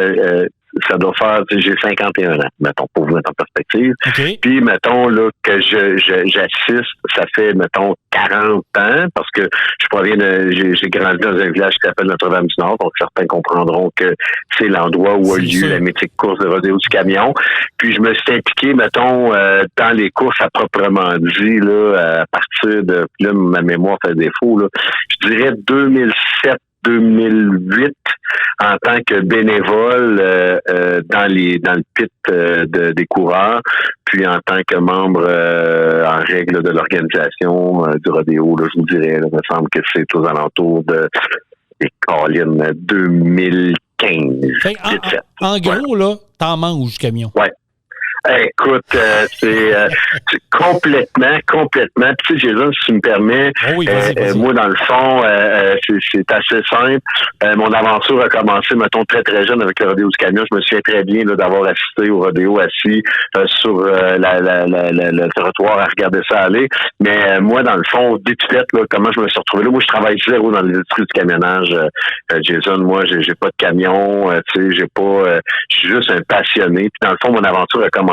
ça doit faire, j'ai 51 ans, mettons, pour vous mettre en perspective. Okay. Puis, mettons, là, que j'assiste, ça fait, mettons, 40 ans, parce que j'ai grandi dans un village qui s'appelle Notre-Dame-du-Nord, donc certains comprendront que c'est l'endroit où a lieu la mythique course de rodéo du camion. Puis, je me suis impliqué, mettons, dans les courses à proprement dit, là, à partir de, là, ma mémoire fait défaut, là, je dirais 2007-2008, en tant que bénévole dans le pit des coureurs, puis en tant que membre en règle de l'organisation du rodéo, là, je vous dirais, là, il me semble que c'est aux alentours de Colin 2015. En gros, là, t'en manges du camion. Ouais. Écoute, c'est complètement. Puis tu sais, Jason, si tu me permets, vas-y. Moi, dans le fond, c'est assez simple. Mon aventure a commencé, mettons, très, très jeune avec le rodéo du camion. Je me souviens très bien là, d'avoir assisté au rodéo assis sur le trottoir à regarder ça aller. Mais moi, dans le fond, d'étiquette, là, comment je me suis retrouvé là? Moi, je travaille zéro dans l'industrie du camionnage. Jason, moi, j'ai pas de camion, tu sais, je suis juste un passionné. Puis dans le fond, mon aventure a commencé.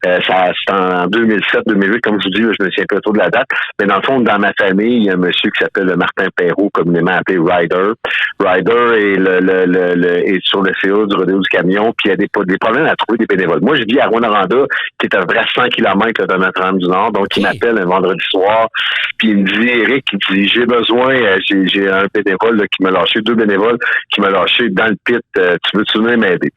C'est en 2007-2008, comme je vous dis, je me souviens pas trop de la date, mais dans le fond, dans ma famille, il y a un monsieur qui s'appelle Martin Perrault, communément appelé Ryder. Ryder est sur le CA du rodéo du camion, puis il y a des problèmes à trouver des bénévoles. Moi, je vis à Rouyn-Noranda, qui est à vrai 100 km de Notre-Dame-du-Nord, donc il m'appelle un vendredi soir, puis il me dit, Éric, il dit, j'ai besoin, j'ai un bénévole là, qui m'a lâché, 2 bénévoles qui m'a lâché dans le pit, tu veux-tu venir m'aider?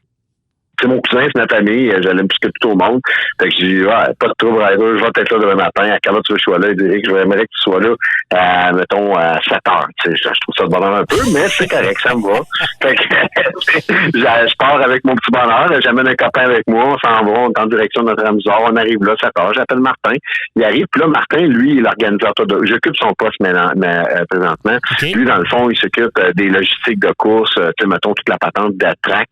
c'est mon cousin, c'est notre ami, je l'aime plus que tout au monde. Fait que j'ai dit, pas de trouble, Ryder, je vais être là demain matin. À quelle heure tu veux que je sois là? Il dirait que j'aimerais que tu sois là, mettons, à 7 heures. Je trouve ça de bonheur un peu, mais c'est correct, ça me va. Fait que je pars avec mon petit bonheur, j'amène un copain avec moi, on s'en va, on est en direction de Notre-Dame-du-Nord, on arrive là, 7 heures, j'appelle Martin. Il arrive, puis là, Martin, lui, il est l'organisateur j'occupe son poste maintenant, présentement. Okay. Lui, dans le fond, il s'occupe des logistiques de course, tu sais, mettons, toute la patente de la track.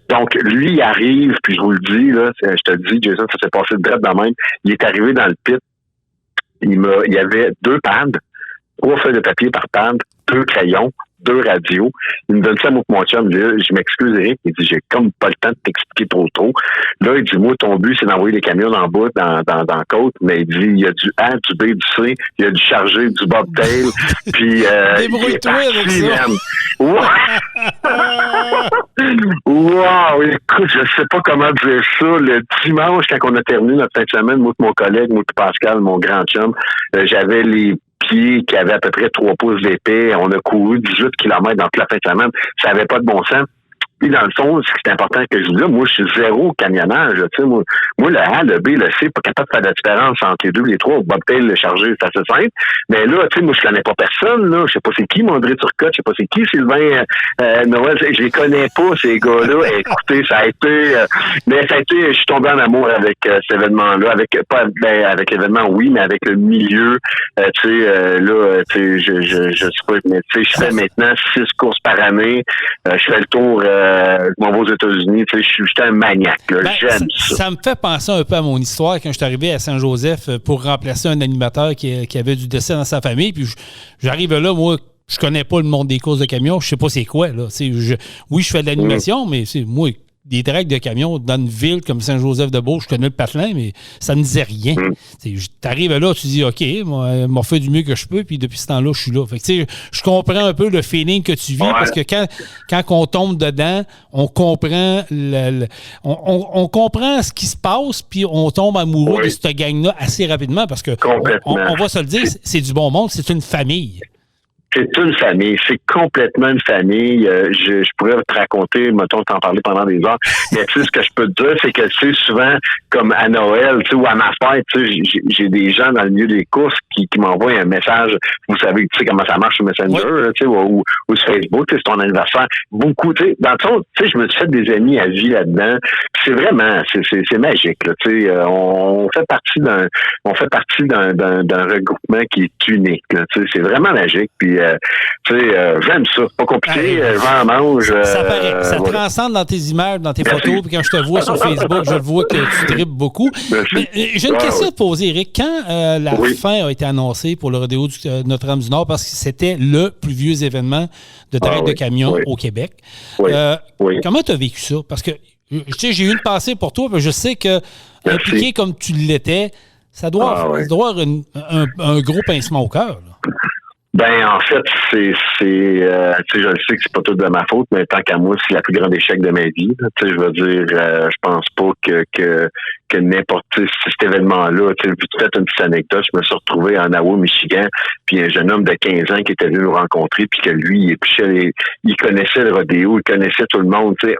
Donc, lui, il arrive, puis je vous le dis, là, je te le dis, Jason, ça s'est passé direct de même. Il est arrivé dans le pit. Il y avait 2 pads, 3 feuilles de papier par pad, 2 crayons, 2 radios. Il me donne ça à mon chum. Je m'excuse, Eric. Il dit, j'ai comme pas le temps de t'expliquer trop. Là, il dit, moi, ton but, c'est d'envoyer les camions en bas dans la côte. Mais il dit, il y a du A, du B, du C. Il y a du chargé, du bobtail. Puis, débrouille-toi avec ça. Wow! Écoute, je sais pas comment dire ça. Le dimanche, quand on a terminé notre fin de semaine, moi et mon collègue, moi et Pascal, mon grand chum, j'avais les pieds qui avaient à peu près 3 pouces d'épais. On a couru 18 km dans toute la fin de semaine. Ça avait pas de bon sens. Puis dans le fond, c'est important que je vous dise, moi, je suis zéro camionnage. Tu sais, moi, le A, le B, le C, pas capable de faire la différence entre les 2 et les 3. Bobtail, le chargé, c'est assez simple. Mais là, tu sais, moi, je connais pas personne, là. Je sais pas c'est qui, André Turcotte. Je sais pas c'est qui, Sylvain Noël. Je les connais pas, ces gars-là. Écoutez, je suis tombé en amour avec cet événement-là. Avec l'événement, oui, mais avec le milieu. Tu sais, là, tu sais, je sais pas, mais tu sais, je fais maintenant 6 courses par année. Je fais le tour, je m'en vais aux États-Unis, tu sais, j'étais un maniaque, là. J'aime ça. Ça me fait penser un peu à mon histoire quand je suis arrivé à Saint-Joseph pour remplacer un animateur qui avait du décès dans sa famille, puis j'arrive là, moi, je connais pas le monde des courses de camions, je sais pas c'est quoi, là. Oui, je fais de l'animation, mais c'est moi, des tracks de camions dans une ville comme Saint-Joseph-de-Beauce, je connais le patelin, mais ça ne disait rien. T'arrives là, tu dis, OK, moi, m'a fait du mieux que je peux, puis depuis ce temps-là, je suis là. Fait que, je comprends un peu le feeling que tu vis, parce que quand on tombe dedans, on comprend on comprend ce qui se passe, puis on tombe amoureux de cette gang-là assez rapidement, parce que on va se le dire, c'est du bon monde, c'est une famille. C'est une famille, c'est complètement une famille. Je pourrais te raconter, mettons, t'en parler pendant des heures. Mais tu sais, ce que je peux te dire, c'est que tu sais, souvent, comme à Noël, tu sais, ou à ma fête, tu sais, j'ai des gens dans le milieu des courses qui m'envoient un message. Vous savez, tu sais comment ça marche sur Messenger, tu sais, ou sur Facebook, c'est ton anniversaire. Beaucoup, tu sais, dans le fond, tu sais, je me suis fait des amis à vie là-dedans. C'est vraiment, c'est magique, là, tu sais. On fait partie d'un regroupement qui est unique, là, tu sais. C'est vraiment magique. Puis tu sais, j'aime ça. Pas compliqué, j'en mange. Ça paraît. Ça transcende dans tes images, dans tes photos. Puis quand je te vois sur Facebook, je vois que tu tripes beaucoup. Mais j'ai une question à te poser, Eric. Quand la fin a été annoncée pour le rodéo de Notre-Dame-du-Nord, parce que c'était le plus vieux événement de track de camion au Québec, comment tu as vécu ça? Parce que tu sais, j'ai eu une pensée pour toi, mais je sais que impliqué comme tu l'étais, ça doit avoir un gros pincement au cœur. Ben, en fait, tu sais, je le sais que c'est pas tout de ma faute, mais tant qu'à moi, c'est la plus grande échec de ma vie. Tu sais, je veux dire, je pense pas que n'importe cet événement-là, tu sais, peut être une petite anecdote, je me suis retrouvé en Iowa, Michigan, puis un jeune homme de 15 ans qui était venu nous rencontrer, puis que lui, il connaissait le rodéo, il connaissait tout le monde, tu sais,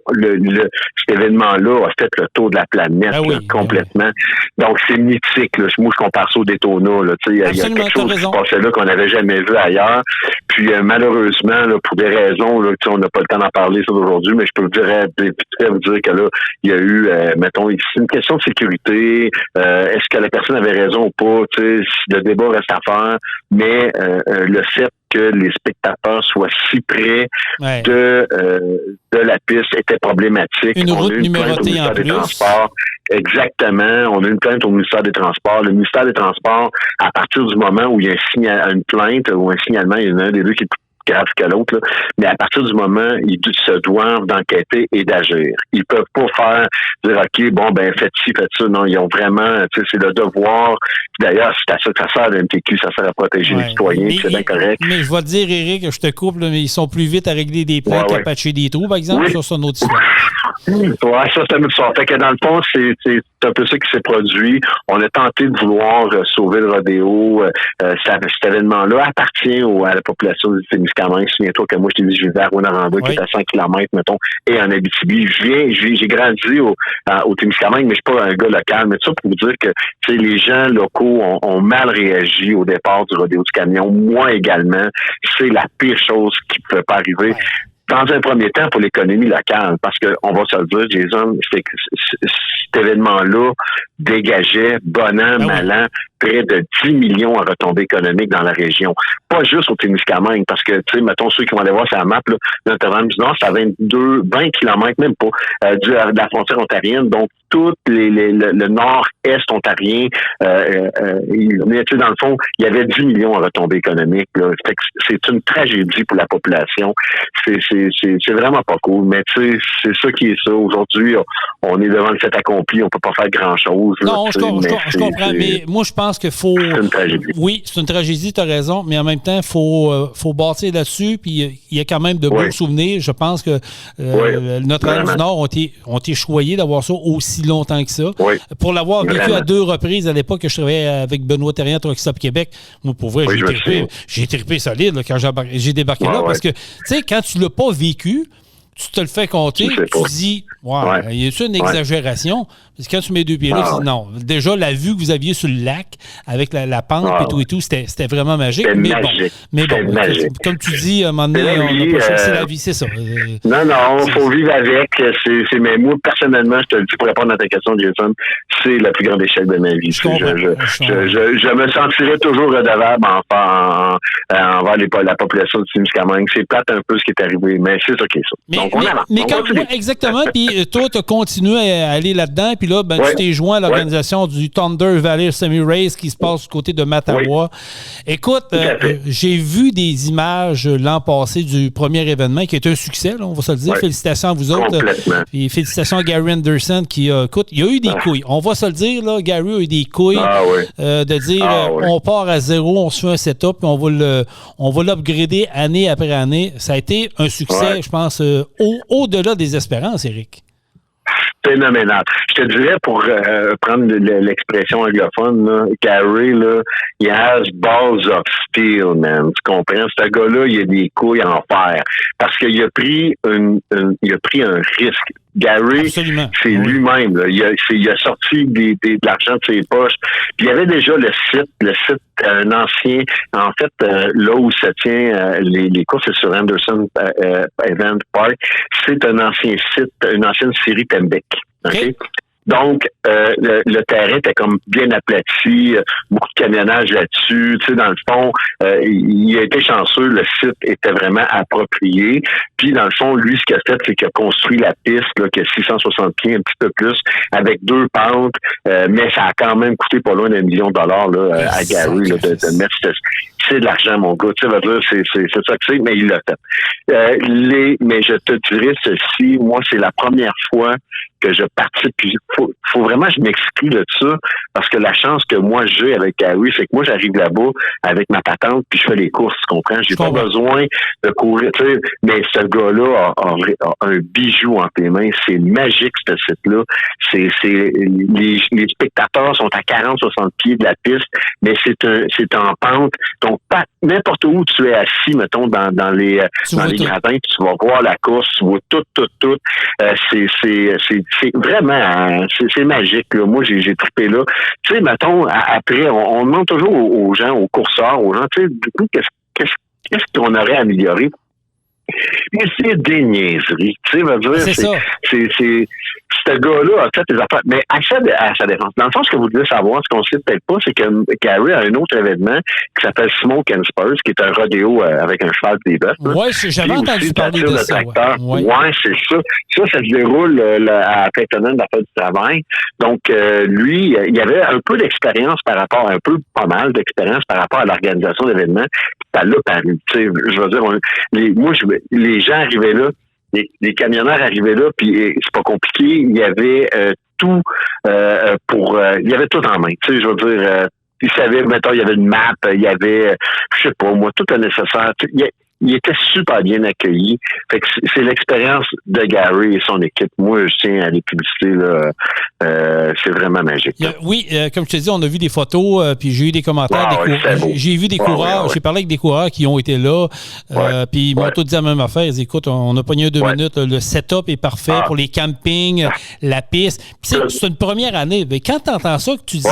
cet événement-là a fait le tour de la planète, complètement. Donc, c'est mythique, là. Moi, je compare ça au Daytona, là, tu sais, il y a quelque chose qui se passait là qu'on n'avait jamais vu ailleurs, puis malheureusement, là, pour des raisons, là, on n'a pas le temps d'en parler ça aujourd'hui, mais je peux vous dire que là, il y a eu, mettons, c'est une question de sécurité. Est-ce que la personne avait raison ou pas? Tu sais, le débat reste à faire, mais le fait que les spectateurs soient si près de la piste était problématique. Une route numérotée en plus. Exactement. On a une plainte au ministère des Transports. Le ministère des Transports, à partir du moment où il y a une plainte ou un signalement, il y en a un des deux qui est plus grave que l'autre, là. Mais à partir du moment, ils se doivent d'enquêter et d'agir. Ils peuvent pas dire, OK, bon, ben, faites ci, faites ça. Non, ils ont vraiment, tu sais, c'est le devoir. Puis d'ailleurs, c'est à ça que ça sert, le MTQ, ça sert à protéger les citoyens, c'est bien correct. Mais je vais te dire, Eric, je te coupe, là, mais ils sont plus vite à régler des plaintes qu'à patcher des trous, par exemple, sur son autre histoire. Ouais, ça, c'est une autre histoire. Fait que dans le fond, c'est un peu ça qui s'est produit. On a tenté de vouloir sauver le rodéo. Cet événement-là appartient à la population du Témiscamingue. Témiscamingue. Souviens-toi que moi, je t'ai dit, je vivais à Rouyn-Noranda, qui est à 100 km, mettons, et en Abitibi. J'ai grandi au Témiscamingue, mais je suis pas un gars local. Mais ça pour vous dire que, tu sais, les gens locaux ont mal réagi au départ du rodéo du camion. Moi également. C'est la pire chose qui ne peut pas arriver. Ouais. Dans un premier temps, pour l'économie locale, parce que on va se le dire, Jason, c'est que cet événement-là dégageait, bon an, mal an, près de 10 millions en retombées économiques dans la région. Pas juste au Témiscamingue, parce que, tu sais, mettons, ceux qui vont aller voir sur la map, là, Notre-Dame du Nord, c'est à 20 kilomètres, même pas, de la frontière ontarienne, donc tout le nord-est ontarien, mais tu sais, dans le fond, il y avait 10 millions en retombées économiques, là. Fait que c'est une tragédie pour la population. C'est vraiment pas cool, mais tu sais, c'est ça qui est ça. Aujourd'hui, on est devant le fait accompli, on peut pas faire grand-chose. Non, je comprends, mais moi, je pense qu'il faut... C'est une tragédie. Oui, c'est une tragédie, tu as raison, mais en même temps, il faut bâtir là-dessus, puis il y a quand même de beaux souvenirs. Je pense que Notre-Dame du Nord ont été choyés d'avoir ça aussi longtemps que ça. Oui. Pour l'avoir vécu à 2 reprises à l'époque que je travaillais avec Benoît Thérien à Truck Stop Québec, moi, pour vrai, j'ai trippé solide là, quand j'ai débarqué là, parce que, tu sais, quand tu l'as pas vécu, tu te le fais compter, tu dis, y a-t-il une exagération? Parce que quand tu mets 2 pieds là, tu dis non. Déjà, la vue que vous aviez sur le lac, avec la pente et tout, c'était vraiment magique. Mais bon, comme tu dis, à un moment donné, c'est la vie, c'est ça. Non, il faut vivre avec. Mais moi, personnellement, je te le dis pour répondre à ta question, Jason, c'est le plus grand échec de ma vie. Je me sentirais toujours redevable envers la population de Témiscamingue. C'est plate un peu ce qui est arrivé, mais c'est ça qui est ça. Donc, on avance. Exactement. Puis toi, tu as continué à aller là-dedans. Puis là, tu t'es joint à l'organisation du Thunder Valley Semi-Race qui se passe du côté de Mattawa. Écoute, j'ai vu des images l'an passé du premier événement qui est un succès, là, on va se le dire. Félicitations à vous autres. Puis félicitations à Gary Anderson qui, écoute, il y a eu des couilles. On va se le dire, là, Gary a eu des couilles de dire on part à zéro, on se fait un setup et on va l'upgrader année après année. Ça a été un succès, je pense, au-delà des espérances, Éric. Phénoménal. Je te dirais, pour prendre l'expression anglophone, là, Gary, là, il has balls of steel, man. Tu comprends? Ce gars-là, il a des couilles en fer. Parce qu'il a pris un risque. Gary, c'est lui-même. Là. Il a sorti de l'argent de ses poches. Puis il y avait déjà le site, un ancien, en fait, là où se tient les courses, c'est sur Anderson Event Park. C'est un ancien site, une ancienne série Tembec. Okay? Donc, le terrain était comme bien aplati, beaucoup de camionnage là-dessus. Tu sais, dans le fond, il a été chanceux, le site était vraiment approprié. Puis, dans le fond, lui, ce qu'il a fait, c'est qu'il a construit la piste, là, qui a 660 pieds, un petit peu plus, avec 2 pentes, mais ça a quand même coûté pas loin d'1 million de dollars là, à Gary là, de mettre c'est de l'argent, mon gars. Tu sais, c'est ça que c'est, mais il l'a fait. Mais je te dirais ceci, moi, c'est la première fois que je participe, puis faut vraiment que je m'exclus de ça, parce que la chance que moi j'ai avec Gary, c'est que moi j'arrive là-bas avec ma patente, puis je fais les courses, tu comprends? J'ai pas besoin de courir, tu sais, mais ce gars-là a un bijou entre les mains, c'est magique ce site-là, les spectateurs sont à 40-60 pieds de la piste, mais c'est en pente, donc pas n'importe où tu es assis, mettons, dans les gradins, tu vas voir la course, tu vois tout, c'est vraiment, c'est magique, là. Moi, j'ai trippé là. Tu sais, mettons, après, on demande toujours aux gens, aux courseurs, aux gens, tu sais, du coup, qu'est-ce qu'on aurait amélioré? Mais c'est des niaiseries. Tu sais, va dire, c'est ce gars-là a fait des affaires. Mais à sa défense. Dans le fond, ce que vous devez savoir, ce qu'on ne sait peut-être pas, c'est que Gary a un autre événement qui s'appelle Smoke and Spurs, qui est un rodéo avec un cheval des bœufs. Oui, j'avais entendu parler de ça. Oui, c'est ça. Ça se déroule à Peytonen de la Fête du Travail. Donc, lui, il avait un peu d'expérience pas mal d'expérience par rapport à l'organisation d'événements. Ça l'a paru. Tu sais, je veux dire, les gens arrivaient là, les camionneurs arrivaient là, puis c'est pas compliqué. Il y avait tout il y avait tout en main. Tu sais, je veux dire, ils savaient, mettons, il y avait une map, il y avait, je sais pas moi, tout le nécessaire. il était super bien accueilli. Fait que c'est l'expérience de Gary et son équipe. Moi, je tiens à les publiciter, là. C'est vraiment magique. Oui, comme je te dis, on a vu des photos, puis j'ai eu des commentaires. J'ai vu des coureurs. J'ai parlé avec des coureurs qui ont été là. Puis ils m'ont tous dit la même affaire. Ils disent, écoute, on a pogné 2 minutes. Le setup est parfait pour les campings, la piste. Puis c'est une première année. Mais quand tu entends ça, que tu dis,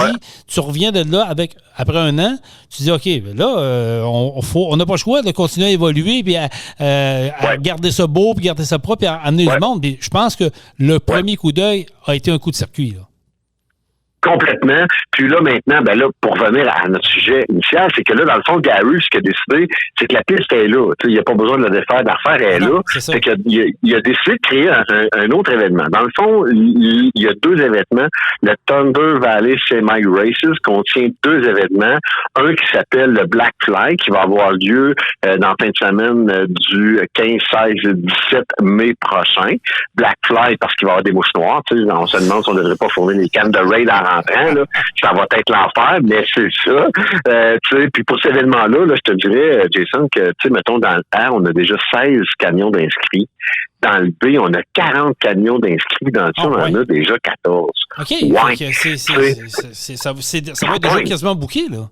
tu reviens de là après 1 an, tu dis, OK, là, on n'a pas le choix de continuer à évoluer puis à garder ça beau, puis garder ça propre, puis à amener du monde. Puis je pense que le premier coup d'œil a été un coup de circuit, là. Complètement. Puis là, maintenant, pour revenir à notre sujet initial, c'est que là, dans le fond, Gary, ce qu'il a décidé, c'est que la piste est là. Il n'y a pas besoin de la défaire, d'affaire, elle est là. C'est qu'il a décidé de créer un autre événement. Dans le fond, il y a 2 événements. Le Thunder Valley Semi Races contient 2 événements. Un qui s'appelle le Black Fly, qui va avoir lieu dans la fin de semaine du 15, 16 et 17 mai prochain. Black Fly, parce qu'il va y avoir des mouches noires. On se demande si on ne devrait pas fournir des cannes de raid en rentrant, là, ça va être l'enfer, mais c'est ça. Puis pour cet événement-là, là, je te dirais, Jason, que mettons dans le A, on a déjà 16 camions d'inscrits. Dans le B, on a 40 camions d'inscrits. Dans le C, on en a déjà 14. OK. Ça va être déjà quasiment booké, là.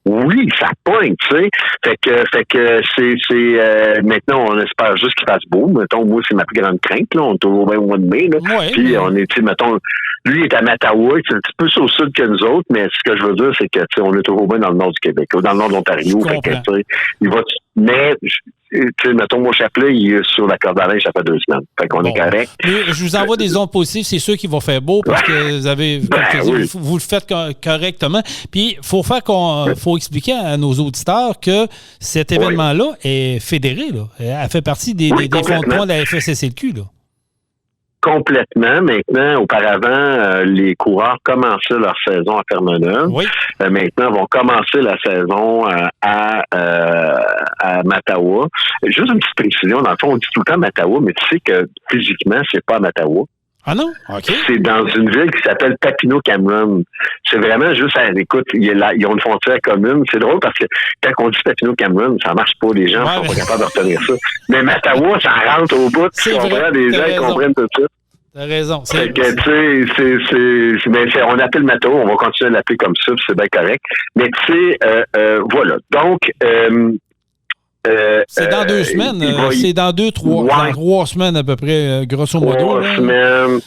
Oui, ça pointe, tu sais. Fait que c'est maintenant on espère juste qu'il fasse beau. Mettons, moi, c'est ma plus grande crainte, là. On est toujours bien au mois de mai, là. Puis on est, mettons, lui il est à Mattawa, c'est un petit peu au sud que nous autres, mais ce que je veux dire, c'est que on est toujours bien dans le nord du Québec, dans le nord de l'Ontario. Fait que il va. Mais mettons, mon chapelet, il est sur la corde à linge, ça fait 2 semaines. Fait qu'on est correct. Je vous envoie des ondes positives, c'est sûr qu'il va faire beau parce que vous avez, vous le faites correctement. Puis, faut expliquer à nos auditeurs que cet événement-là est fédéré, là. Elle fait partie des fonds de points de la FSSLQ, là. Complètement. Maintenant, auparavant, les coureurs commençaient leur saison à Fermeneuve. Oui. Maintenant, vont commencer la saison à Mattawa. Juste une petite précision. Dans le fond, on dit tout le temps Mattawa, mais tu sais que physiquement, c'est pas à Mattawa. Ah non? OK. C'est dans une ville qui s'appelle Papineau-Cameron. C'est vraiment juste écoute, ils ont une frontière commune. C'est drôle parce que quand on dit Papineau-Cameron, ça marche pas. Les gens sont pas capables de retenir ça. Mais Mattawa, ça rentre au bout. Tu comprends? Les gens comprennent tout ça. T'as raison. Fait que, tu sais, on appelle Mattawa, on va continuer à l'appeler comme ça, puis c'est bien correct. Mais tu sais, voilà. Donc, c'est dans 2 semaines. C'est dans 3 semaines à peu près, grosso modo. 3 semaines.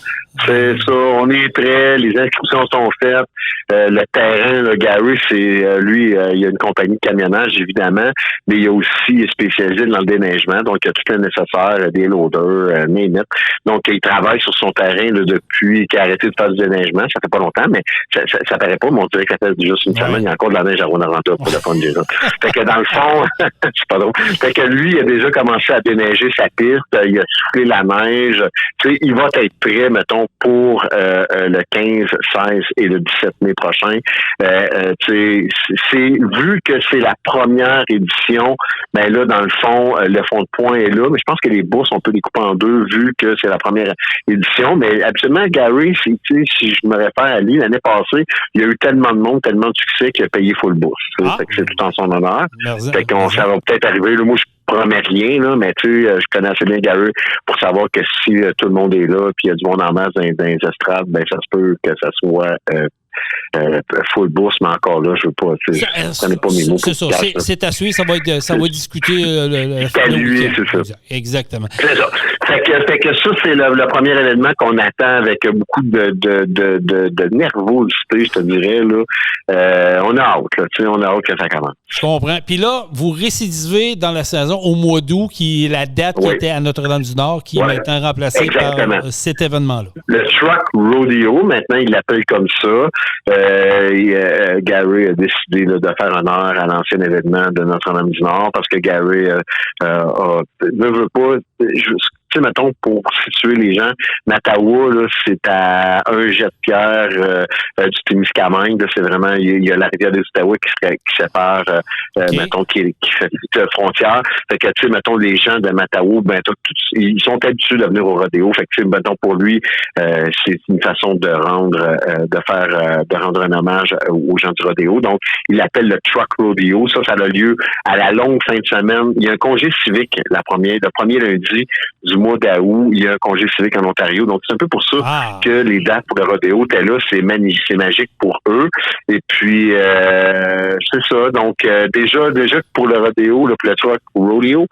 C'est ça. On est prêts. Les inscriptions sont faites. Le terrain, le Gary, c'est lui, il y a une compagnie de camionnage, évidemment, mais il est spécialisé dans le déneigement. Donc, il y a tout le nécessaire, des loaders, donc, il travaille sur son terrain là, depuis qu'il a arrêté de faire du déneigement. Ça fait pas longtemps, mais ça paraît pas. Mais on dirait que ça fait juste une semaine. Il y a encore de la neige à Rwanda pour le fun des autres. Fait que dans le fond, c'est pas drôle. Fait que lui, il a déjà commencé à déneiger sa piste. Il a soufflé la neige. Tu sais, il va être prêt, mettons, pour le 15, 16 et le 17 mai prochain. C'est vu que c'est la première édition, ben là, dans le fond de points est là, mais je pense que les bourses, on peut les couper en 2 vu que c'est la première édition. Mais absolument, Gary, si je me réfère à lui, l'année passée, il y a eu tellement de monde, tellement de succès qu'il a payé full bourse. Fait que c'est tout en son honneur. Fait qu'on ça va peut-être arriver. Là, moi, je promets rien, là, mais tu sais, je connais assez bien Gary pour savoir que si tout le monde est là, puis il y a du monde en masse dans les estrades, ben ça se peut que ça soit full bourse, mais encore là, je veux pas, je connais pas mes mots. C'est ça, c'est à suivre, ça va être discuté c'est à lui, c'est ça. Exactement. C'est ça. Fait que ça, c'est le premier événement qu'on attend avec beaucoup de nervosité, je te dirais, là. On a hâte, là, tu sais, on a hâte que ça commence. Je comprends. Puis là, vous récidivez dans la saison au mois d'août, qui est la date qui était à Notre-Dame-du-Nord, qui est maintenant remplacée par cet événement-là. Le Truck Rodeo, maintenant, il l'appelle comme ça. Gary a décidé là, de faire honneur à l'ancien événement de Notre-Dame-du-Nord parce que Gary veut pas. sais, mettons, pour situer les gens, Mattawa, là, c'est à un jet de pierre du Témiscamingue. Là, c'est vraiment, il y a la rivière des Outaouais qui sépare, mettons, qui fait toute frontière. Fait que, tu sais, mettons, les gens de Mattawa, ben, ils sont habitués de venir au rodéo. Fait que, tu sais, mettons, pour lui, c'est une façon de rendre un hommage aux gens du rodéo. Donc, il l'appelle le Truck Rodeo. Ça a lieu à la longue fin de semaine. Il y a un congé civique le premier lundi du mois d'août. Il y a un congé civique en Ontario. Donc, c'est un peu pour ça que les dates pour le rodéo étaient là. C'est magnifique, c'est magique pour eux. Et puis, c'est ça. Donc, déjà pour le rodéo, pour le Truck Rodeo,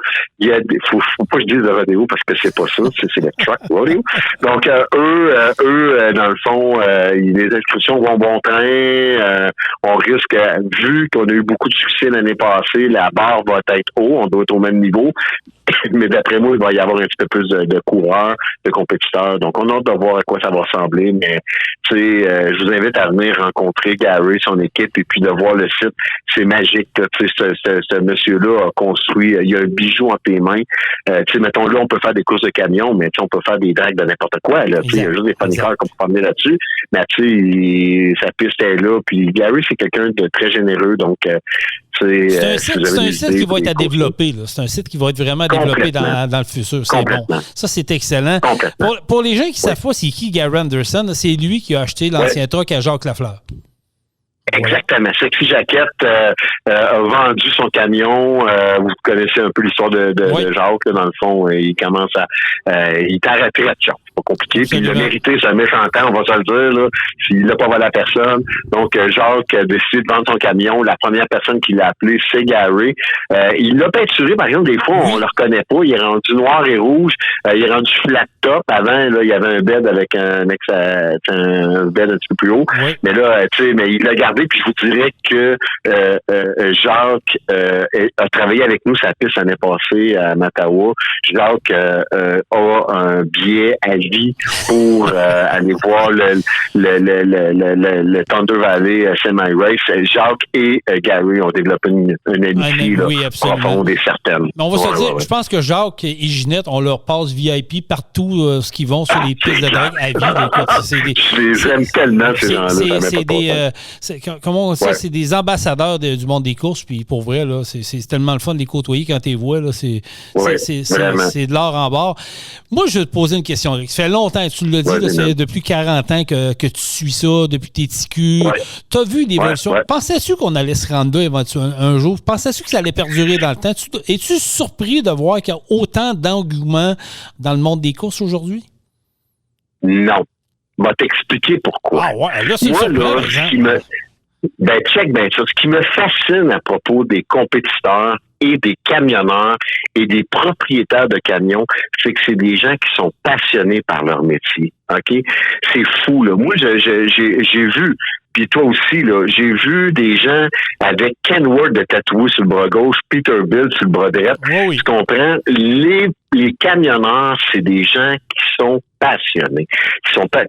faut pas que je dise le rodéo parce que c'est pas ça. C'est le Truck Rodeo. Donc, eux, dans le fond, les inscriptions vont bon train. On risque, vu qu'on a eu beaucoup de succès l'année passée, la barre va être haut. On doit être au même niveau. Mais d'après moi, il va y avoir un petit peu plus de coureurs, de compétiteurs. Donc, on a hâte de voir à quoi ça va ressembler. Mais, tu sais, je vous invite à venir rencontrer Gary, son équipe, et puis de voir le site. C'est magique. Tu sais, ce monsieur-là a construit, il y a un bijou entre les mains. Tu sais, mettons, là, on peut faire des courses de camions, mais tu sais, on peut faire des drags de n'importe quoi. Là, tu sais, il y a juste des paniqueurs qu'on peut pas venir là-dessus. Mais, tu sais, sa piste est là. Puis, Gary, c'est quelqu'un de très généreux. Donc, c'est un site qui va être à développer. C'est un site qui va être vraiment développé dans le futur. C'est bon. Ça, c'est excellent. Pour les gens qui ne savent pas c'est qui Gary Anderson, c'est lui qui a acheté l'ancien truck à Jacques Lafleur. Exactement. Sexy Jaquette a vendu son camion. Vous connaissez un peu l'histoire de Jacques. Là, dans le fond, il commence il est à la retraite. C'est pas compliqué. Puis il a mérité sa méchant temps, on va se le dire. Là, s'il n'a pas volé à personne. Donc, Jacques a décidé de vendre son camion. La première personne qui l'a appelé, c'est Gary. Il l'a peinturé, par exemple, des fois, on le reconnaît pas. Il est rendu noir et rouge. Il est rendu flat top. Avant, là, il y avait un bed avec un bed un petit peu plus haut. Oui. Mais là, tu sais, mais il l'a gardé. Puis je vous dirais que Jacques a travaillé avec nous sa piste l'année passée à Mattawa. Jacques a un billet à vie pour aller voir le Thunder Valley Semi-Race. Jacques et Gary ont développé une amitié profonde et certaine. Mais on va se dire, je pense que Jacques et Ginette, on leur passe VIP partout ce qu'ils vont sur les pistes de drague à vie. Je les aime tellement, ces gens-là. C'est des ambassadeurs du monde des courses, puis pour vrai, là, c'est tellement le fun de les côtoyer quand tu les vois. Là, c'est de l'or en barre. Moi, je vais te poser une question, Rick. Ça fait longtemps, tu l'as dit, là, c'est depuis 40 ans que tu suis ça, depuis tes ticus. Tu as vu l'évolution. Pensais-tu qu'on allait se rendre là éventuellement un jour? Pensais-tu que ça allait perdurer dans le temps? Es-tu surpris de voir qu'il y a autant d'engouement dans le monde des courses aujourd'hui? Non. Je vais t'expliquer pourquoi. Ah ouais, là, c'est moi, là, ce qui me fascine à propos des compétiteurs et des camionneurs et des propriétaires de camions, c'est que c'est des gens qui sont passionnés par leur métier. OK? C'est fou, là. Moi, j'ai vu, puis toi aussi, là, j'ai vu des gens avec Ken Ward de tatoué sur le bras gauche, Peterbilt sur le bras droit. Oui. Tu comprends? Les camionneurs, c'est des gens qui sont passionnés.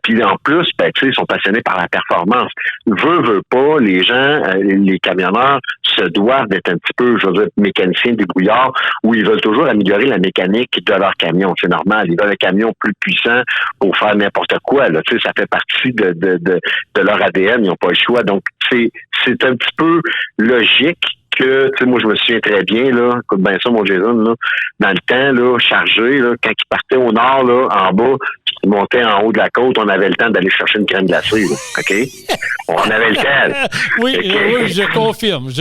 Puis en plus, ils sont passionnés par la performance. Veut pas, les gens, les camionneurs se doivent d'être un petit peu, je veux dire, mécaniciens débrouillards, où ils veulent toujours améliorer la mécanique de leur camion. C'est normal. Ils veulent un camion plus puissant pour faire n'importe quoi. Là. Ça fait partie de leur ADN. Ils n'ont pas le choix. Donc, c'est un petit peu logique que, tu sais, moi, je me souviens très bien, là, écoute bien ça, mon Jason, là, dans le temps, là, chargé, là, quand il partait au nord, là, en bas, il montait en haut de la côte, on avait le temps d'aller chercher une crème glacée, là, OK? On avait le temps. Oui, je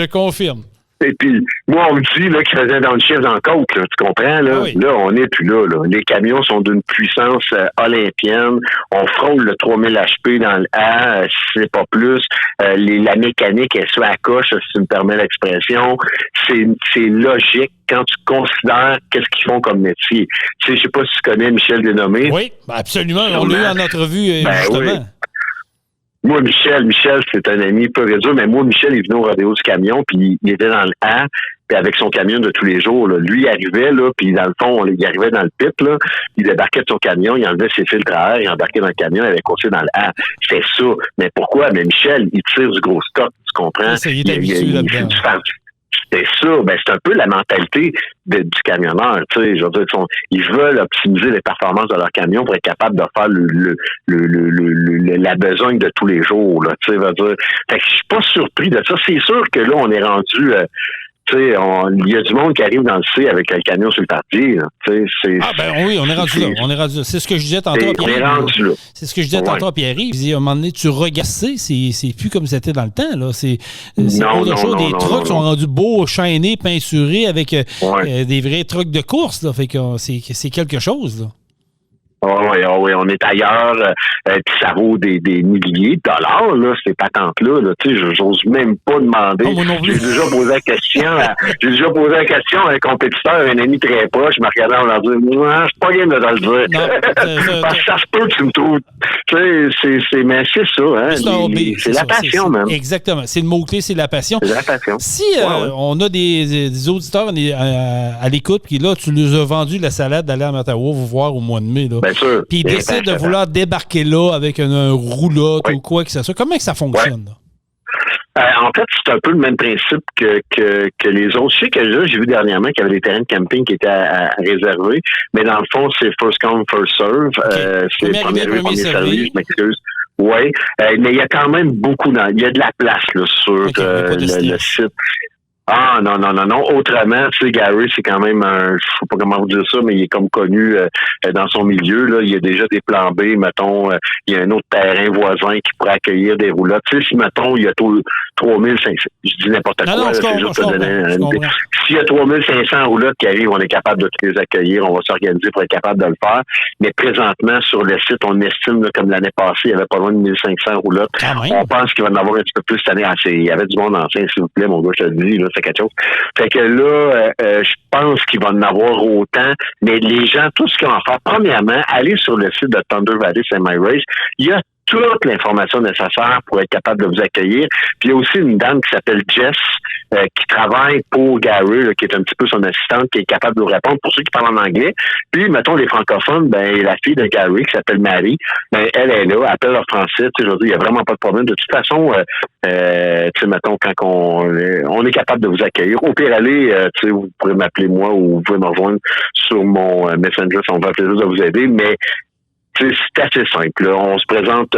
confirme. Et puis, moi, on me dit là, qu'il faisait dans le chiffre dans le côte, là, tu comprends? Là, là on n'est plus là. Les camions sont d'une puissance olympienne. On frôle le 3000 HP dans le A, si c'est pas plus. La mécanique est sur la coche, si tu me permets l'expression. C'est logique quand tu considères qu'est-ce qu'ils font comme métier. Tu sais, je sais pas si tu connais Michel Dénommé. Oui, absolument. On l'a eu en entrevue, justement. Oui. Moi, Michel, c'est un ami peu réduit, mais moi, Michel, il venait au rodéo du camion, puis il était dans le A, puis avec son camion de tous les jours, là. Lui, il arrivait, là, puis dans le fond, il arrivait dans le pit, là, il débarquait de son camion, il enlevait ses filtres à air, il embarquait dans le camion, il avait coursé dans le A. C'est ça. Mais pourquoi? Mais Michel, il tire du gros stock, tu comprends? Il est habitué là-dedans. c'était ça. Ben, c'est un peu la mentalité du camionneur. Tu sais, je veux dire, ils veulent optimiser les performances de leur camion pour être capable de faire la besogne de tous les jours. Là, tu sais, veut dire. Fait que je suis pas surpris de ça. C'est sûr que là, on est rendu. Tu sais, il y a du monde qui arrive dans le C avec un camion sur le parti. Oui, on est rendu là. On est rendu là. C'est ce que je disais tantôt à Pierre. On est rendu là. C'est ce que je disais tantôt à Pierre-Yves. Il dit, à un moment donné, tu regardes c'est plus comme c'était dans le temps. Là. C'est autre chose. Des trucks sont rendus beaux, chaînés, peinturés avec des vrais trucks de course. Là. Fait que c'est quelque chose. Là. Oui, on est ailleurs, puis ça vaut des milliers de dollars, là, ces patentes-là. Là, tu sais, j'ose même pas demander. J'ai déjà posé la question à un compétiteur, un ami très proche, je me regardais en leur disant, je suis pas game de le dire. Parce que ça se peut que tu me trouves. Tu sais, mais c'est ça, hein. C'est la passion, même. Exactement. C'est le mot-clé, c'est la passion. C'est la passion. Si on a des auditeurs à l'écoute, puis là, tu leur as vendu la salade d'aller à Ottawa vous voir au mois de mai, là. Puis ils décident de vouloir débarquer là avec une roulotte ou quoi que ce soit. Comment que ça fonctionne? En fait, c'est un peu le même principe que les autres. Je sais que là, j'ai vu dernièrement qu'il y avait des terrains de camping qui étaient à réserver, mais dans le fond, c'est first come, first serve. C'est premier service, je m'excuse. Oui, mais il y a quand même il y a de la place là, sur le site. Ah, non. Autrement, tu sais, Gary, c'est quand même je sais pas comment vous dire ça, mais il est comme connu dans son milieu, là. Il y a déjà des plans B, mettons, il y a un autre terrain voisin qui pourrait accueillir des roulottes. Tu sais, si, mettons, il y a 3500, je dis n'importe quoi, c'est juste te donner une idée. S'il y a 3500 roulottes qui arrivent, on est capable de toutes les accueillir, on va s'organiser pour être capable de le faire. Mais présentement, sur le site, on estime, là, comme l'année passée, il y avait pas loin de 1500 roulottes. On pense qu'il va en avoir un petit peu plus cette année. Il y avait du monde ancien, s'il vous plaît, mon gars, je te le dis, là. C'est quelque chose. Fait que là, je pense qu'il va en avoir autant, mais les gens, tout ce qu'ils vont faire, premièrement, aller sur le site de Thunder Valley Semi-Race, il y a toute l'information nécessaire pour être capable de vous accueillir. Puis il y a aussi une dame qui s'appelle Jess, qui travaille pour Gary, là, qui est un petit peu son assistante, qui est capable de vous répondre pour ceux qui parlent en anglais. Puis, mettons, les francophones, la fille de Gary, qui s'appelle Marie, elle est là, appelle leur français, tu sais, il n'y a vraiment pas de problème. De toute façon, tu sais, mettons, quand on est capable de vous accueillir, au pire aller, tu sais, vous pourrez m'appeler moi ou vous pouvez me rejoindre sur mon Messenger, ça me fait plaisir de vous aider, mais c'est assez simple. Là. On se présente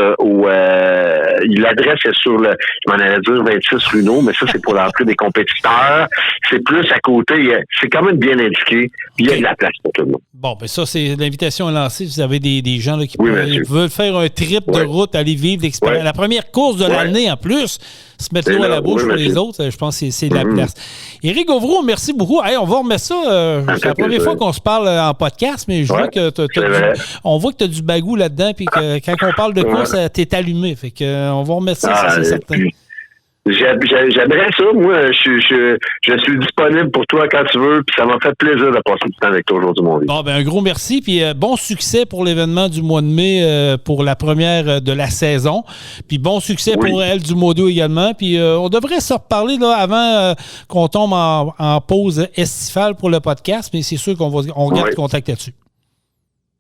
l'adresse est sur je m'en allais dire 26 rue No, mais ça, c'est pour l'entrée des compétiteurs. C'est plus à côté. C'est quand même bien indiqué. Puis il y a de la place pour tout le monde. Bon, ben ça, c'est l'invitation à lancer. Vous avez des gens là, qui veulent faire un trip de route, aller vivre l'expérience. La première course de l'année en plus. Se mettre l'eau à la bouche pour les autres, je pense que c'est la place. Éric Gauvreau, merci beaucoup. Hey, on va remettre ça. C'est la première fois qu'on se parle en podcast, mais je vois que on voit que tu as du bagou là-dedans, puis que quand on parle de course, t'es allumé. Fait que on va remettre ça c'est certain. J'aimerais ça. Moi, je suis disponible pour toi quand tu veux, puis ça m'a fait plaisir de passer du temps avec toi aujourd'hui, mon vieux. Bon, ben un gros merci, puis bon succès pour l'événement du mois de mai pour la première de la saison, puis bon succès pour elle du mois d'août également, puis on devrait se reparler là avant qu'on tombe en pause estivale pour le podcast, mais c'est sûr qu'on garde contact là-dessus.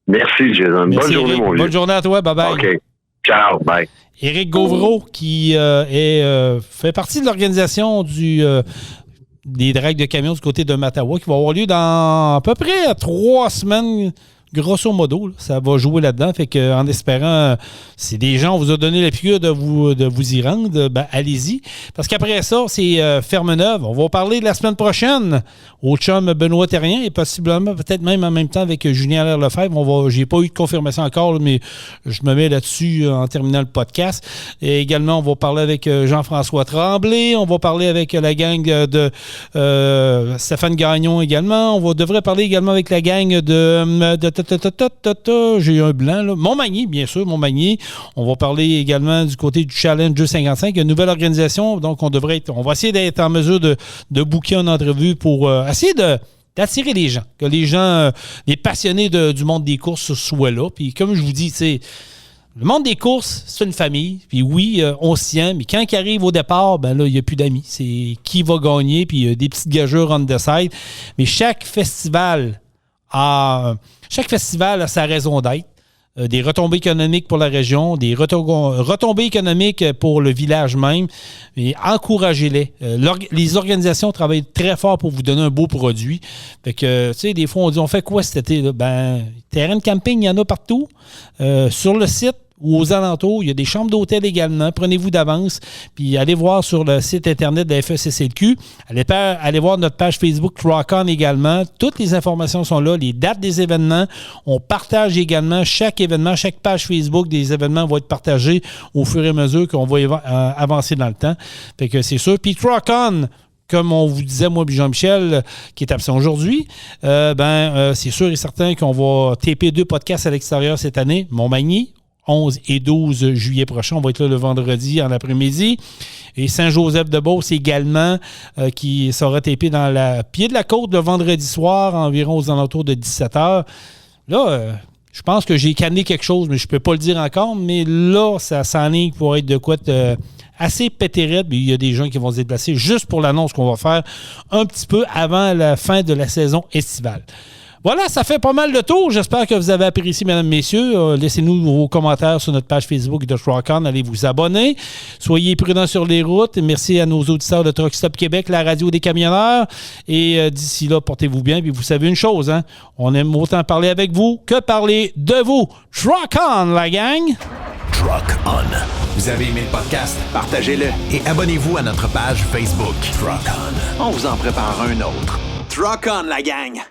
Merci, Jason. Bonne journée, mon vieux. Bonne journée à toi. Bye-bye. OK. Ciao. Bye. Éric Gauvreau, qui fait partie de l'organisation des dragues de camions du côté de Mattawa, qui va avoir lieu dans à peu près 3 semaines, grosso modo. Là, ça va jouer là-dedans. Fait que, en espérant, si des gens vous ont donné la piqûre de vous y rendre, ben, allez-y. Parce qu'après ça, c'est Ferme-Neuve. On va parler de la semaine prochaine au chum Benoît Terrien et possiblement, peut-être même en même temps avec Julien Allaire-Lefebvre. J'ai pas eu de confirmation encore, là, mais je me mets là-dessus en terminant le podcast. Et également, on va parler avec Jean-François Tremblay. On va parler avec la gang de Stéphane Gagnon également. On devrait parler également avec la gang j'ai eu un blanc, là. Montmagny, bien sûr, Montmagny. On va parler également du côté du Challenge 255, une nouvelle organisation. Donc, on va essayer d'être en mesure de booker une entrevue pour essayer d'attirer les gens, que les gens, les passionnés du monde des courses soient là. Puis, comme je vous dis, le monde des courses, c'est une famille. Puis oui, on s'y aime. Mais quand il arrive au départ, ben là, il n'y a plus d'amis. C'est qui va gagner, puis il y a des petites gageures on the side. Mais chaque festival a sa raison d'être. des retombées économiques pour la région, des retombées économiques pour le village même. Et encouragez-les. Les organisations travaillent très fort pour vous donner un beau produit. Fait que, tu sais, des fois, on dit, on fait quoi cet été? Là? Ben, terrain de camping, il y en a partout. Sur le site, ou aux alentours, il y a des chambres d'hôtel également. Prenez-vous d'avance, puis allez voir sur le site Internet de la FECCLQ. Allez voir notre page Facebook Rock-On également. Toutes les informations sont là, les dates des événements. On partage également chaque événement, chaque page Facebook des événements va être partagée au fur et à mesure qu'on va avancer dans le temps. Fait que c'est sûr. Puis Rock-On, comme on vous disait, moi et Jean-Michel, qui est absent aujourd'hui, c'est sûr et certain qu'on va taper 2 podcasts à l'extérieur cette année. Montmagny, 11 et 12 juillet prochain. On va être là le vendredi en après-midi. Et Saint-Joseph-de-Beauce également, qui sera tapé dans le pied de la côte le vendredi soir, environ aux alentours de 17h. Là, je pense que j'ai canné quelque chose, mais je ne peux pas le dire encore. Mais là, ça s'enligne pour être de quoi assez pétérette. Il y a des gens qui vont se déplacer juste pour l'annonce qu'on va faire un petit peu avant la fin de la saison estivale. Voilà, ça fait pas mal de tour. J'espère que vous avez apprécié, mesdames, messieurs. Laissez-nous vos commentaires sur notre page Facebook de Rock-On. Allez vous abonner. Soyez prudents sur les routes. Merci à nos auditeurs de Truck Stop Québec, la radio des camionneurs. Et d'ici là, portez-vous bien. Puis vous savez une chose, hein? On aime autant parler avec vous que parler de vous. Rock-On, la gang! Truck On. Vous avez aimé le podcast? Partagez-le et abonnez-vous à notre page Facebook. Truck On. On vous en prépare un autre. Truck On, la gang!